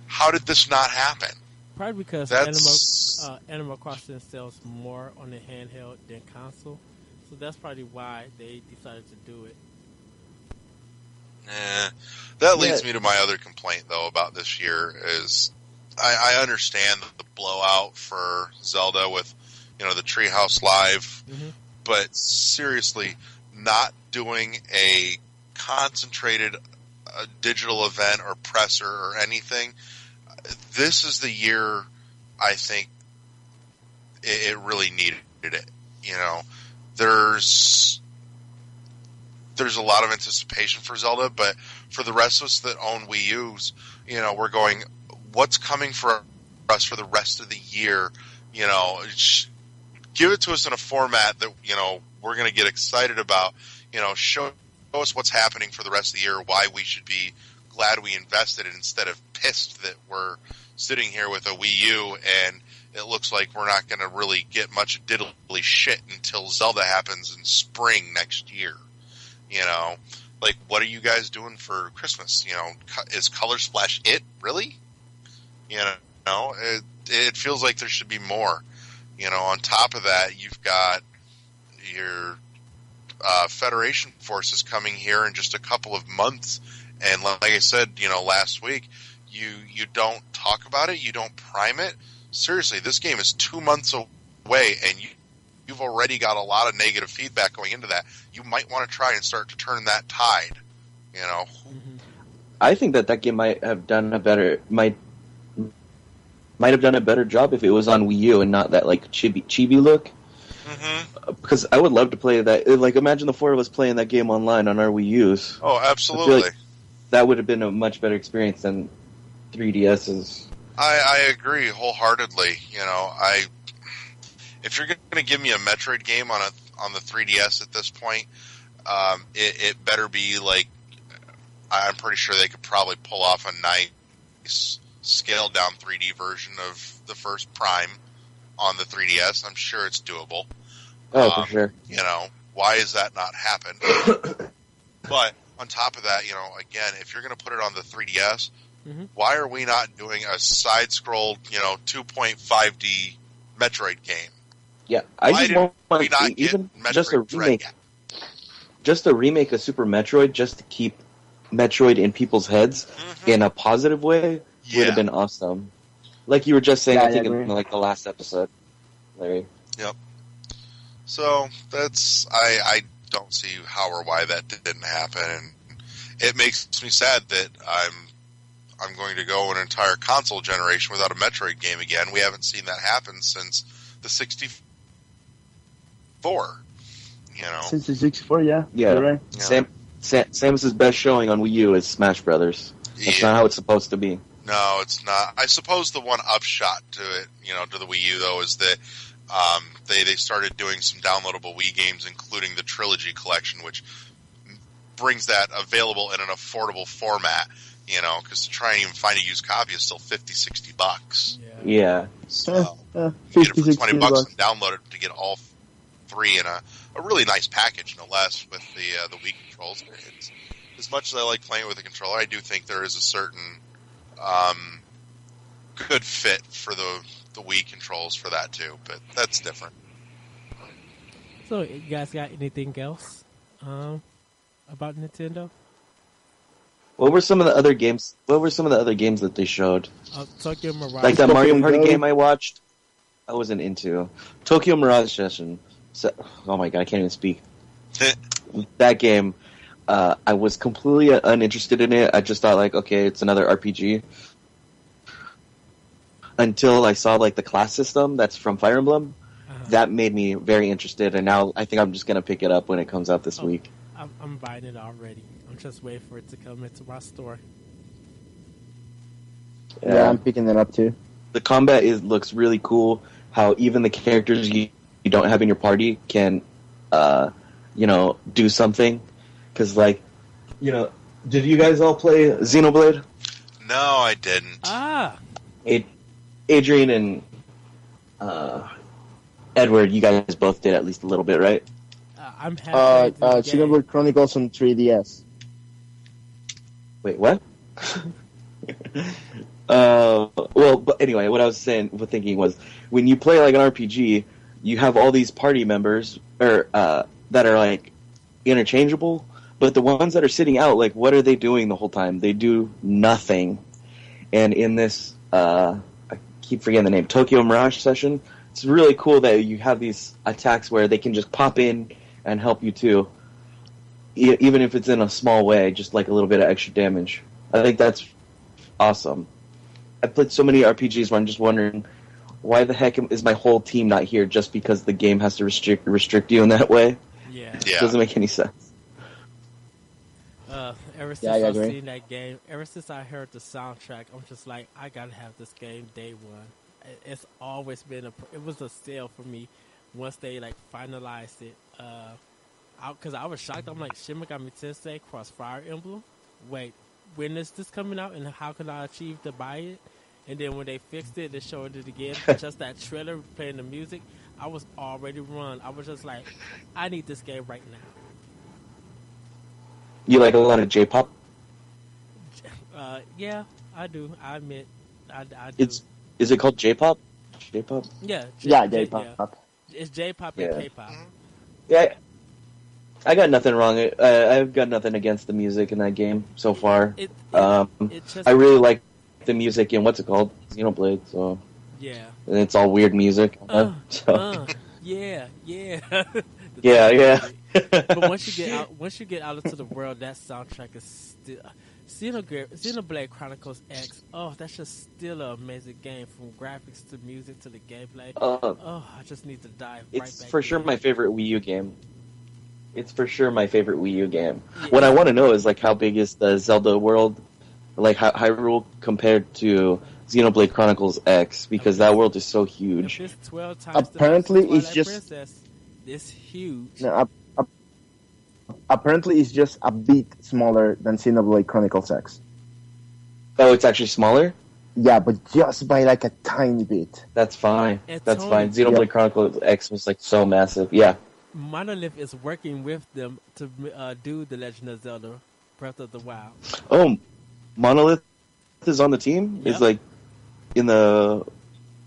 how did this not happen? Probably because That's- Animal Crossing sells more on the handheld than console, so that's probably why they decided to do it. That leads me to my other complaint, though, about this year is I understand the blowout for Zelda with, you know, the Treehouse Live, but seriously, not doing a concentrated digital event or presser or anything. This is the year I think it really needed it. You know, there's a lot of anticipation for Zelda, but for the rest of us that own Wii U's, you know, we're going, what's coming for us for the rest of the year? You know, give it to us in a format that, you know, we're going to get excited about. You know, show us what's happening for the rest of the year, why we should be glad we invested instead of pissed that we're sitting here with a Wii U and it looks like we're not going to really get much diddly shit until Zelda happens in spring next year. You know, like, what are you guys doing for Christmas? You know, is Color Splash it, really? You know, it feels like there should be more. You know, on top of that, you've got your Federation forces coming here in just a couple of months. And like I said, you know, last week, you don't talk about it, you don't prime it. Seriously, this game is 2 months away, and you've already got a lot of negative feedback going into that. You might want to try and start to turn that tide, you know. I think that game might have done a better job if it was on Wii U and not that like chibi look. Because I would love to play that. Like, imagine the four of us playing that game online on our Wii U's. Oh, absolutely. Like that would have been a much better experience than 3DS's. I agree wholeheartedly. You know, if you're going to give me a Metroid game on the 3DS at this point, it better be like, I'm pretty sure they could probably pull off a nice scaled down 3D version of the first Prime on the 3DS. I'm sure it's doable. Oh, for sure. You know, why has that not happened? But on top of that, you know, again, if you're going to put it on the 3DS, why are we not doing a side-scrolled, you know, 2.5D Metroid game? Yeah, I Why just want we not even get just a Metroid remake. Dread yet? Just a remake of Super Metroid, just to keep Metroid in people's heads in a positive way, would have been awesome. Like you were just saying, I think in like the last episode, Larry. Yep. So that's I don't see how or why that didn't happen, and it makes me sad that I'm going to go an entire console generation without a Metroid game again. We haven't seen that happen since the 64. You know, Since the 64, yeah. Yeah. You're right. Yeah. Samus's best showing on Wii U is Smash Brothers. That's not how it's supposed to be. No, it's not. I suppose the one upshot to it, you know, to the Wii U though, is that they started doing some downloadable Wii games, including the Trilogy Collection, which brings that available in an affordable format. You know, because to try and even find a used copy is still $50-$60. Yeah. So you get it for 50, $20 and download it to get all 3 in a really nice package, no less, with the Wii controls. As much as I like playing with the controller, I do think there is a certain good fit for the Wii controls for that too, but that's different. So, you guys got anything else about Nintendo? What were some of the other games? What were some of the other games that they showed? Tokyo Mirage. Like that Mario Party Go. game I watched, I wasn't into. Tokyo Mirage Session. Oh my god, I can't even speak. That game, I was completely uninterested in it. I just thought like, okay, it's another RPG. Until I saw like the class system that's from Fire Emblem, that made me very interested. And now I think I'm just gonna pick it up when it comes out this week. I'm buying it already. I'm just waiting for it to come into my store. Yeah, I'm picking that up too. The combat looks really cool. How even the characters you don't have in your party can, do something. Because like, did you guys all play Xenoblade? No, I didn't. Adrian and Edward, you guys both did at least a little bit, right? I'm happy. Xenoblade Chronicles on 3DS. Wait, what? Well, but anyway, what I was thinking was, when you play like an RPG, you have all these party members that are like interchangeable, but the ones that are sitting out, like, what are they doing the whole time? They do nothing. And in this, I keep forgetting the name, Tokyo Mirage Session, it's really cool that you have these attacks where they can just pop in and help you too, even if it's in a small way, just like a little bit of extra damage. I think that's awesome. I played so many RPGs where I'm just wondering, why the heck is my whole team not here just because the game has to restrict you in that way? Yeah. Yeah. It doesn't make any sense. Ever since I I've agree. seen that game, ever since I heard the soundtrack, I'm just like, I gotta have this game day one. It's always been it was a sale for me once they like finalized it. Because I was shocked. I'm like, Shin Megami Tensei Cross Fire Emblem. Wait, when is this coming out, and how can I achieve to buy it? And then when they fixed it, they showed it again. Just that trailer playing the music, I was already run. I was just like, I need this game right now. You like a lot of J-pop? Yeah, I do. I admit, I do. Is it called J-pop? J-pop? Yeah, J-pop. It's J-pop Yeah. and K-pop. Yeah, I got nothing wrong. I've got nothing against the music in that game so far. It just, I really like the music in what's it called, Xenoblade. So yeah. and it's all weird music. Yeah. Yeah. But once you get out into the world, that soundtrack is still Xenoblade Chronicles X. Oh, that's just still an amazing game, from graphics to music to the gameplay. I just need to dive right back. It's for sure in. my favorite Wii U game. It's for sure my favorite Wii U game. Yeah. What I want to know is like, how big is the Zelda world, like Hyrule, compared to Xenoblade Chronicles X? Because that world is so huge. If it's 12 times Apparently, the it's Twilight just- Princess, it's huge. No, apparently, it's just a bit smaller than Xenoblade Chronicles X. Oh, it's actually smaller? Yeah, but just by like a tiny bit. That's fine. And That's Tony- fine. Xenoblade Chronicles X was like so massive. Yeah. Monolith is working with them to do The Legend of Zelda Breath of the Wild. Oh, Monolith is on the team? Yep. Is like in the...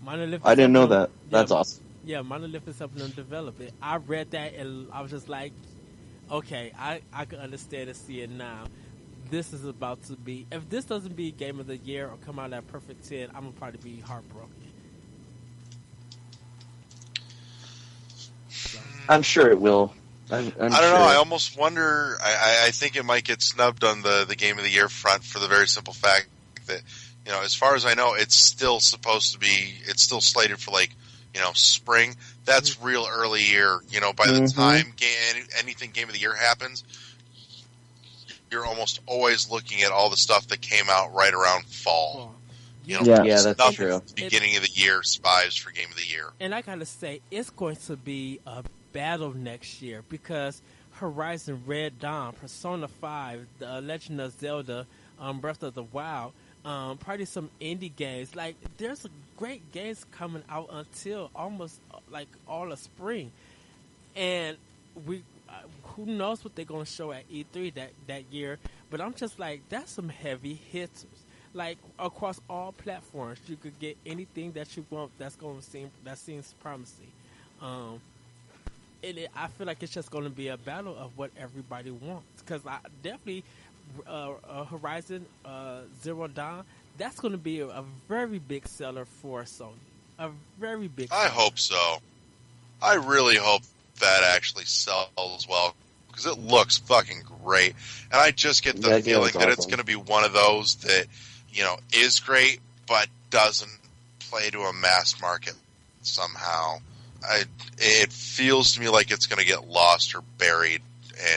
Monolith. I didn't know helping that. them- That's awesome. Yeah, Monolith is helping them develop it. I read that and I was just like, okay, I can understand and see it now. This is about to be, if this doesn't be Game of the Year or come out at Perfect 10, I'm going to probably be heartbroken. I'm sure it will. I'm I don't sure. know. I almost wonder. I think it might get snubbed on the Game of the Year front for the very simple fact that, as far as I know, it's still supposed to be. It's still slated for spring. That's real early year. By the time anything Game of the Year happens, you're almost always looking at all the stuff that came out right around fall. Yeah. Yeah, that's Stuff true. at the beginning of the year spies for Game of the Year. And I gotta say, it's going to be a battle next year because Horizon Red Dawn, Persona 5, The Legend of Zelda, Breath of the Wild, probably some indie games. Like, there's great games coming out until almost like all of spring. and we who knows what they're gonna show at E3 that year. But I'm just like, that's some heavy hitters. Like across all platforms, you could get anything that you want. That seems promising. I feel like it's just going to be a battle of what everybody wants. Because I definitely Horizon Zero Dawn, that's going to be a very big seller for Sony. A very big. I seller. hope so. I really hope that actually sells well because it looks fucking great, and I just get the feeling that it's going to be one of those that is great but doesn't play to a mass market somehow. It feels to me like it's going to get lost or buried,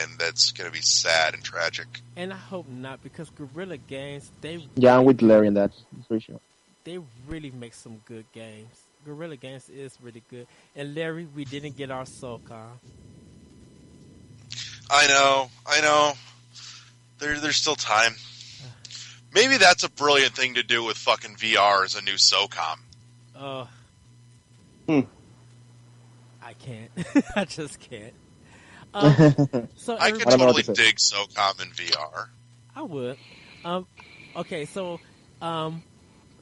and that's going to be sad and tragic. And I hope not, because Guerrilla Games, I'm with Larry in that, for sure. They really make some good games. Guerrilla Games is really good. And Larry, we didn't get our SOCOM. I know. There's still time. Maybe that's a brilliant thing to do with fucking VR as a new SOCOM. I can't. I just can't. So I could totally dig SOCOM in VR. I would. Okay, so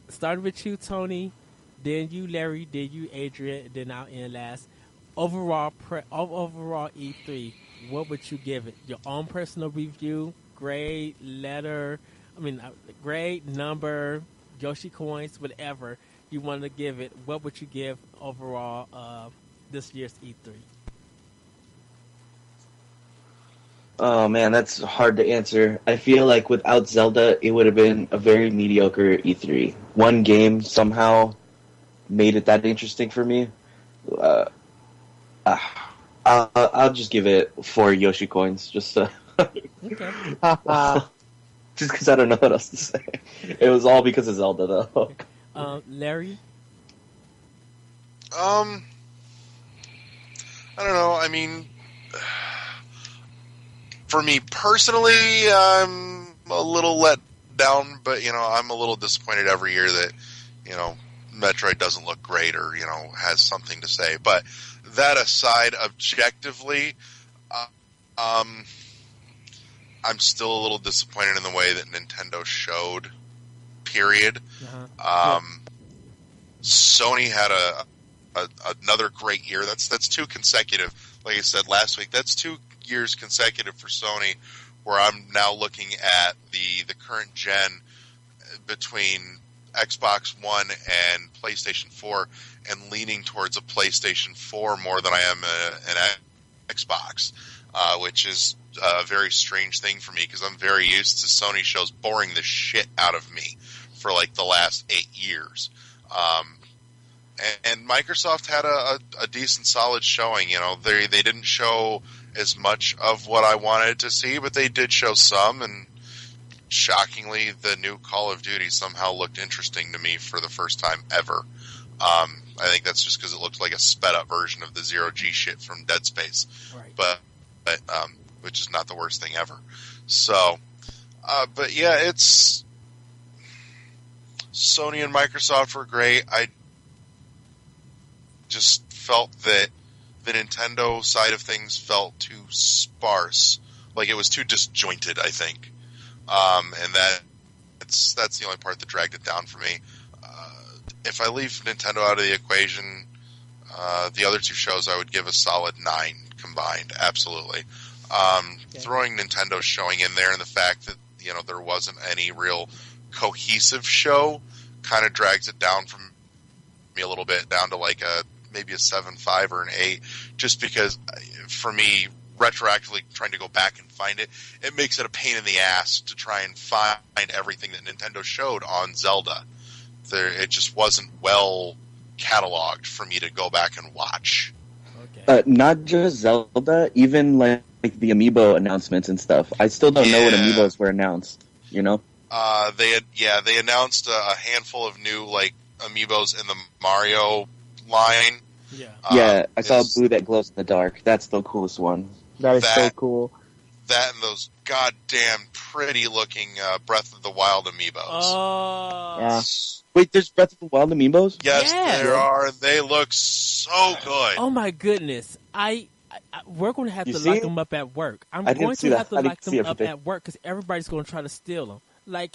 starting with you, Tony, then you, Larry, then you, Adrian, then I'll end last. Overall E3, what would you give it? Your own personal review, grade, grade, number, Yoshi coins, whatever you want to give it. What would you give overall this year's E3? Oh man, that's hard to answer. I feel like without Zelda, it would have been a very mediocre E3. One game somehow made it that interesting for me. I'll just give it 4 Yoshi coins, just okay. Just because I don't know what else to say. It was all because of Zelda, though. Larry? I don't know. I mean, for me personally, I'm a little let down, but I'm a little disappointed every year that Metroid doesn't look great or has something to say. But that aside, objectively, I'm still a little disappointed in the way that Nintendo showed. Period. Uh-huh. Sony had another great year. That's 2 consecutive. Like I said last week, that's 2 years consecutive for Sony, where I'm now looking at the current gen between Xbox One and PlayStation 4 and leaning towards a PlayStation 4 more than I am an Xbox, which is a very strange thing for me because I'm very used to Sony shows boring the shit out of me for like the last 8 years. And Microsoft had a decent, solid showing. They didn't show as much of what I wanted to see, but they did show some. And shockingly, the new Call of Duty somehow looked interesting to me for the first time ever. I think that's just because it looked like a sped up version of the Zero G shit from Dead Space, Right. but which is not the worst thing ever. So, but yeah, it's Sony and Microsoft were great. I just felt that the Nintendo side of things felt too sparse, like it was too disjointed, I think, and that's the only part that dragged it down for me. If I leave Nintendo out of the equation, the other 2 shows I would give a solid 9 combined, absolutely. Throwing Nintendo showing in there and the fact that there wasn't any real cohesive show kind of drags it down from me a little bit, down to like maybe a 7.5 or an 8, just because for me, retroactively trying to go back and find it makes it a pain in the ass to try and find everything that Nintendo showed on Zelda. It just wasn't well cataloged for me to go back and watch. Okay. Not just Zelda, even like the Amiibo announcements and stuff. I still don't know what Amiibos were announced. They announced a handful of new like Amiibos in the Mario line. Yeah. I saw a blue that glows in the dark. That's the coolest one. That is so cool. That and those goddamn pretty looking Breath of the Wild Amiibos. Oh. Yeah. Wait, there's Breath of the Wild Amiibos? Yes, Yeah. there are. They look so good. Oh my goodness! I we're going to have You to see lock it? them up at work. I'm I didn't going see to that. have to I didn't lock see them up everything. at work because everybody's going to try to steal them. Like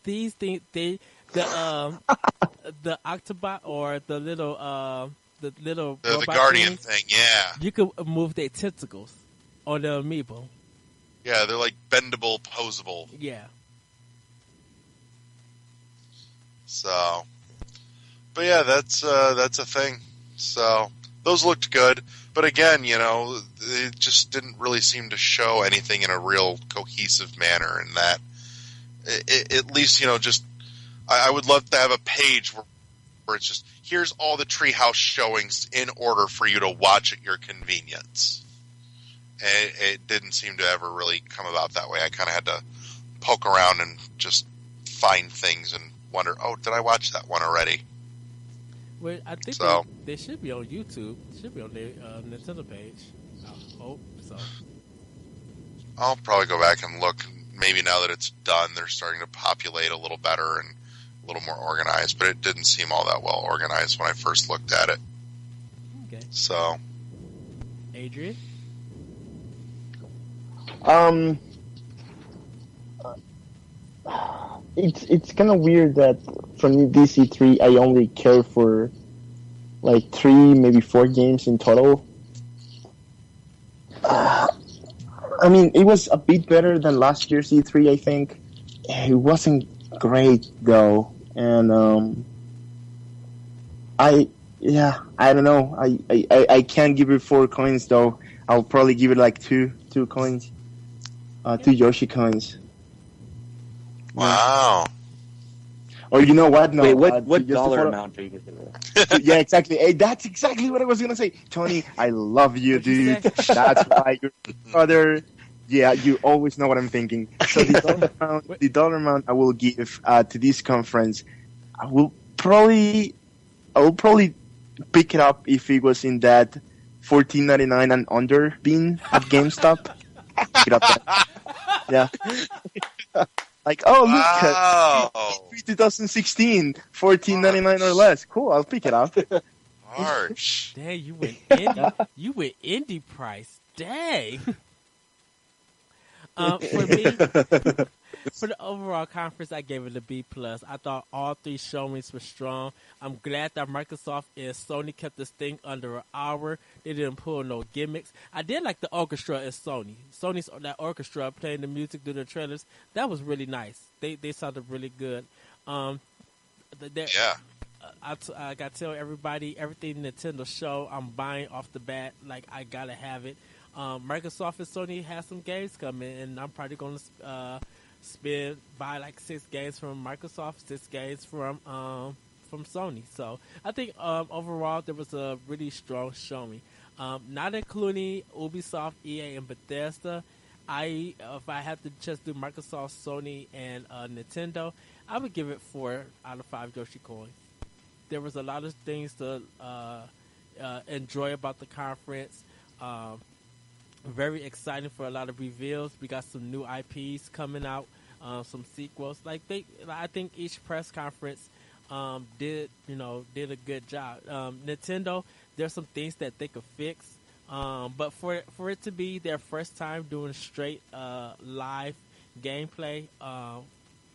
these things, the Octobot or the little The robot Guardian things, thing, yeah. you can move their tentacles on the amiibo. Yeah, they're like bendable, posable. Yeah. So, but yeah, that's a thing. So those looked good, but again, it just didn't really seem to show anything in a real cohesive manner. And that, at least, just I would love to have a page where it's just here's all the Treehouse showings in order for you to watch at your convenience. And it didn't seem to ever really come about that way. I kind of had to poke around and just find things and wonder, oh, did I watch that one already? Well, I think So- they should be on YouTube. Should be on their Nintendo page. I hope so. I'll probably go back and look. Maybe now that it's done, they're starting to populate a little better and a little more organized, but it didn't seem all that well organized when I first looked at it. Okay. So, Adrian? It's kind of weird that from DC3 I only care for like 3, maybe 4 games in total. I mean, it was a bit better than last year's E3, I think. It wasn't great though, and I don't know. I can't give it 4 coins though. I'll probably give it like 2 coins, 2 Yoshi coins. wow. Or you know what? No. Wait, what just dollar before- amount are you giving? Yeah, exactly. Hey, that's exactly what I was gonna say. Tony, I love you, What'd you dude. say? That's why you're my brother. Yeah, you always know what I'm thinking. So the dollar amount I will give to this conference, I will probably pick it up if it was in that $14.99 and under bin at GameStop. Pick it up there. Yeah. Like, oh, look Wow. at 2016, $14.99 or less. Cool, I'll pick it up. Harsh. Dang, you went indie. You went indie price. Dang. For me, for the overall conference, I gave it a B plus. I thought all 3 showings were strong. I'm glad that Microsoft and Sony kept this thing under an hour. They didn't pull no gimmicks. I did like the orchestra at Sony. Sony's that orchestra playing the music through the trailers. That was really nice. They sounded really good. Yeah. I got to tell everybody, everything Nintendo show, I'm buying off the bat. Like, I got to have it. Microsoft and Sony have some games coming, and I'm probably going to buy like 6 games from Microsoft, 6 games from Sony. So I think overall there was a really strong showing. Not including Ubisoft, EA, and Bethesda. If I had to just do Microsoft, Sony, and Nintendo, I would give it 4 out of 5 Yoshi coins. There was a lot of things to enjoy about the conference. Very exciting for a lot of reveals. We got some new IPs coming out, some sequels. I think each press conference did a good job. Nintendo, there's some things that they could fix, but for it to be their first time doing straight live gameplay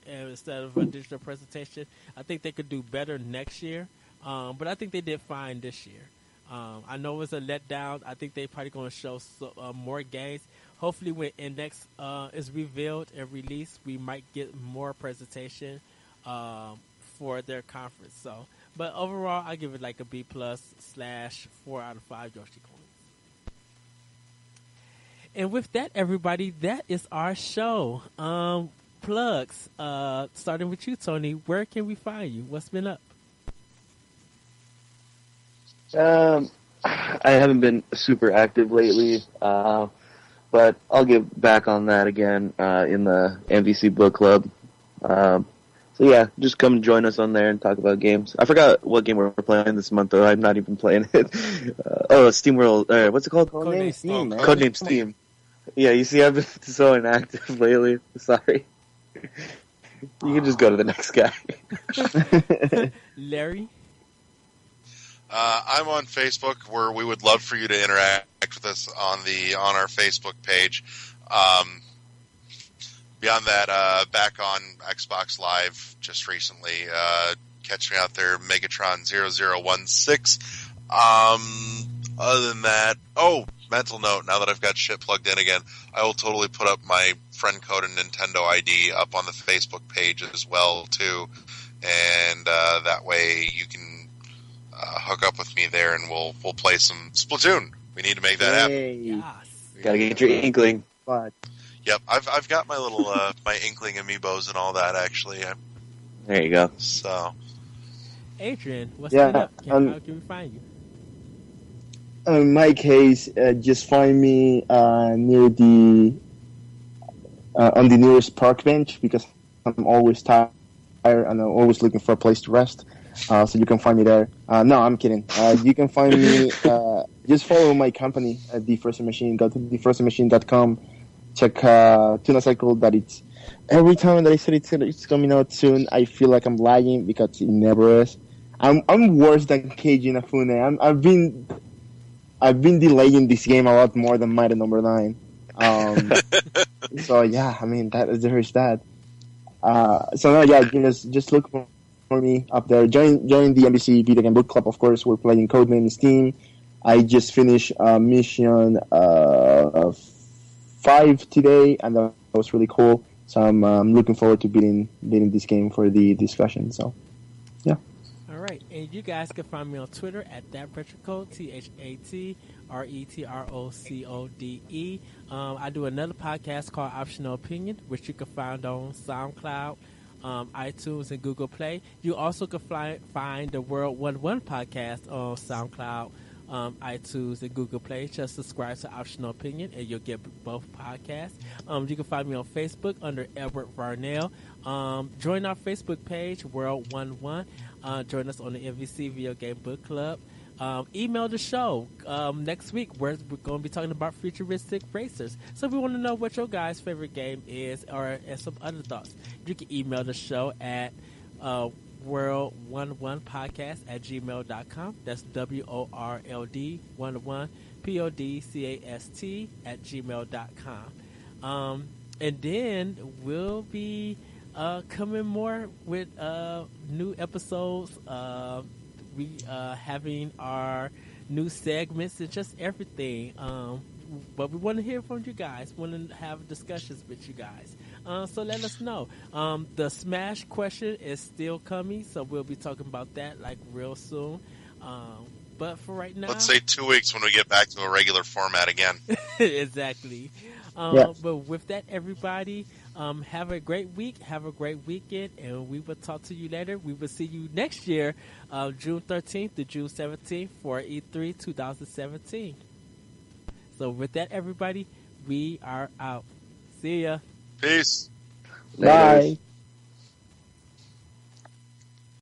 instead of a digital presentation, I think they could do better next year. But I think they did fine this year. I know it was a letdown. I think they're probably going to show more games. Hopefully when Index is revealed and released, we might get more presentation for their conference. So, but overall, I give it like a B plus / 4 out of 5 Yoshi coins. And with that, everybody, that is our show. Plugs. Starting with you, Tony. Where can we find you? What's been up? I haven't been super active lately, but I'll get back on that again in the MVC Book Club. So yeah, just come join us on there and talk about games. I forgot what game we're playing this month, though. I'm not even playing it. SteamWorld. What's it called? Codename Steam, man. Codename Steam. Yeah, you see, I've been so inactive lately. Sorry. You can just go to the next guy. Larry? I'm on Facebook, where we would love for you to interact with us on our Facebook page. Beyond that, back on Xbox Live just recently. Catch me out there, Megatron0016. Other than that, mental note, now that I've got shit plugged in again, I will totally put up my friend code and Nintendo ID up on the Facebook page as well, too. And that way you can hook up with me there, and we'll play some Splatoon. We need to make that happen. Yes. Gotta get your inkling. But Yep, I've got my little my Inkling amiibos and all that, actually. There you go. So, Adrian, what's Yeah, up? How can we find you? in my case, just find me near the on the nearest park bench, because I'm always tired and I'm always looking for a place to rest. So you can find me there. No, I'm kidding. You can find me. Just follow my company at The Frozen Machine. Go to thefrozenmachine.com. Check Tuna Cycle. That it's every time that I said it's coming out soon, I feel like I'm lagging because it never is. I'm worse than Keiji Inafune. I've been delaying this game a lot more than Mighty Number 9. So yeah, I mean there's that. So no, yeah, just look for me up there. Join the NBC Video Game Book Club. Of course, we're playing Codename Steam. I just finished mission 5 today, and that was really cool. So I'm looking forward to beating this game for the discussion. So yeah. All right, and you guys can find me on Twitter at thatretrocode, ThatRetrocode. I do another podcast called Optional Opinion, which you can find on SoundCloud, iTunes, and Google Play. You also can find the World 1-1 podcast on SoundCloud, iTunes, and Google Play. Just subscribe to Optional Opinion, and you'll get both podcasts. You can find me on Facebook under Edward Varnell. Join our Facebook page, World 1-1. Join us on the MVC Video Game Book Club. Email the show. Next week, we're going to be talking about futuristic racers. So we want to know what your guys' favorite game is, and some other thoughts. You can email the show at world11podcast@gmail.com. That's WORLD 11 podcast@gmail.com. And then we'll be coming more with new episodes. We having our new segments and just everything. But we want to hear from you guys. Want to have discussions with you guys. So let us know. The Smash question is still coming, so we'll be talking about that like real soon. But for right now, let's say 2 weeks when we get back to a regular format again. exactly. Yeah. But with that, everybody, have a great week, have a great weekend, and we will talk to you later. We will see you next year, June 13th to June 17th for E3 2017. So with that, everybody, we are out. See ya. Peace. Bye.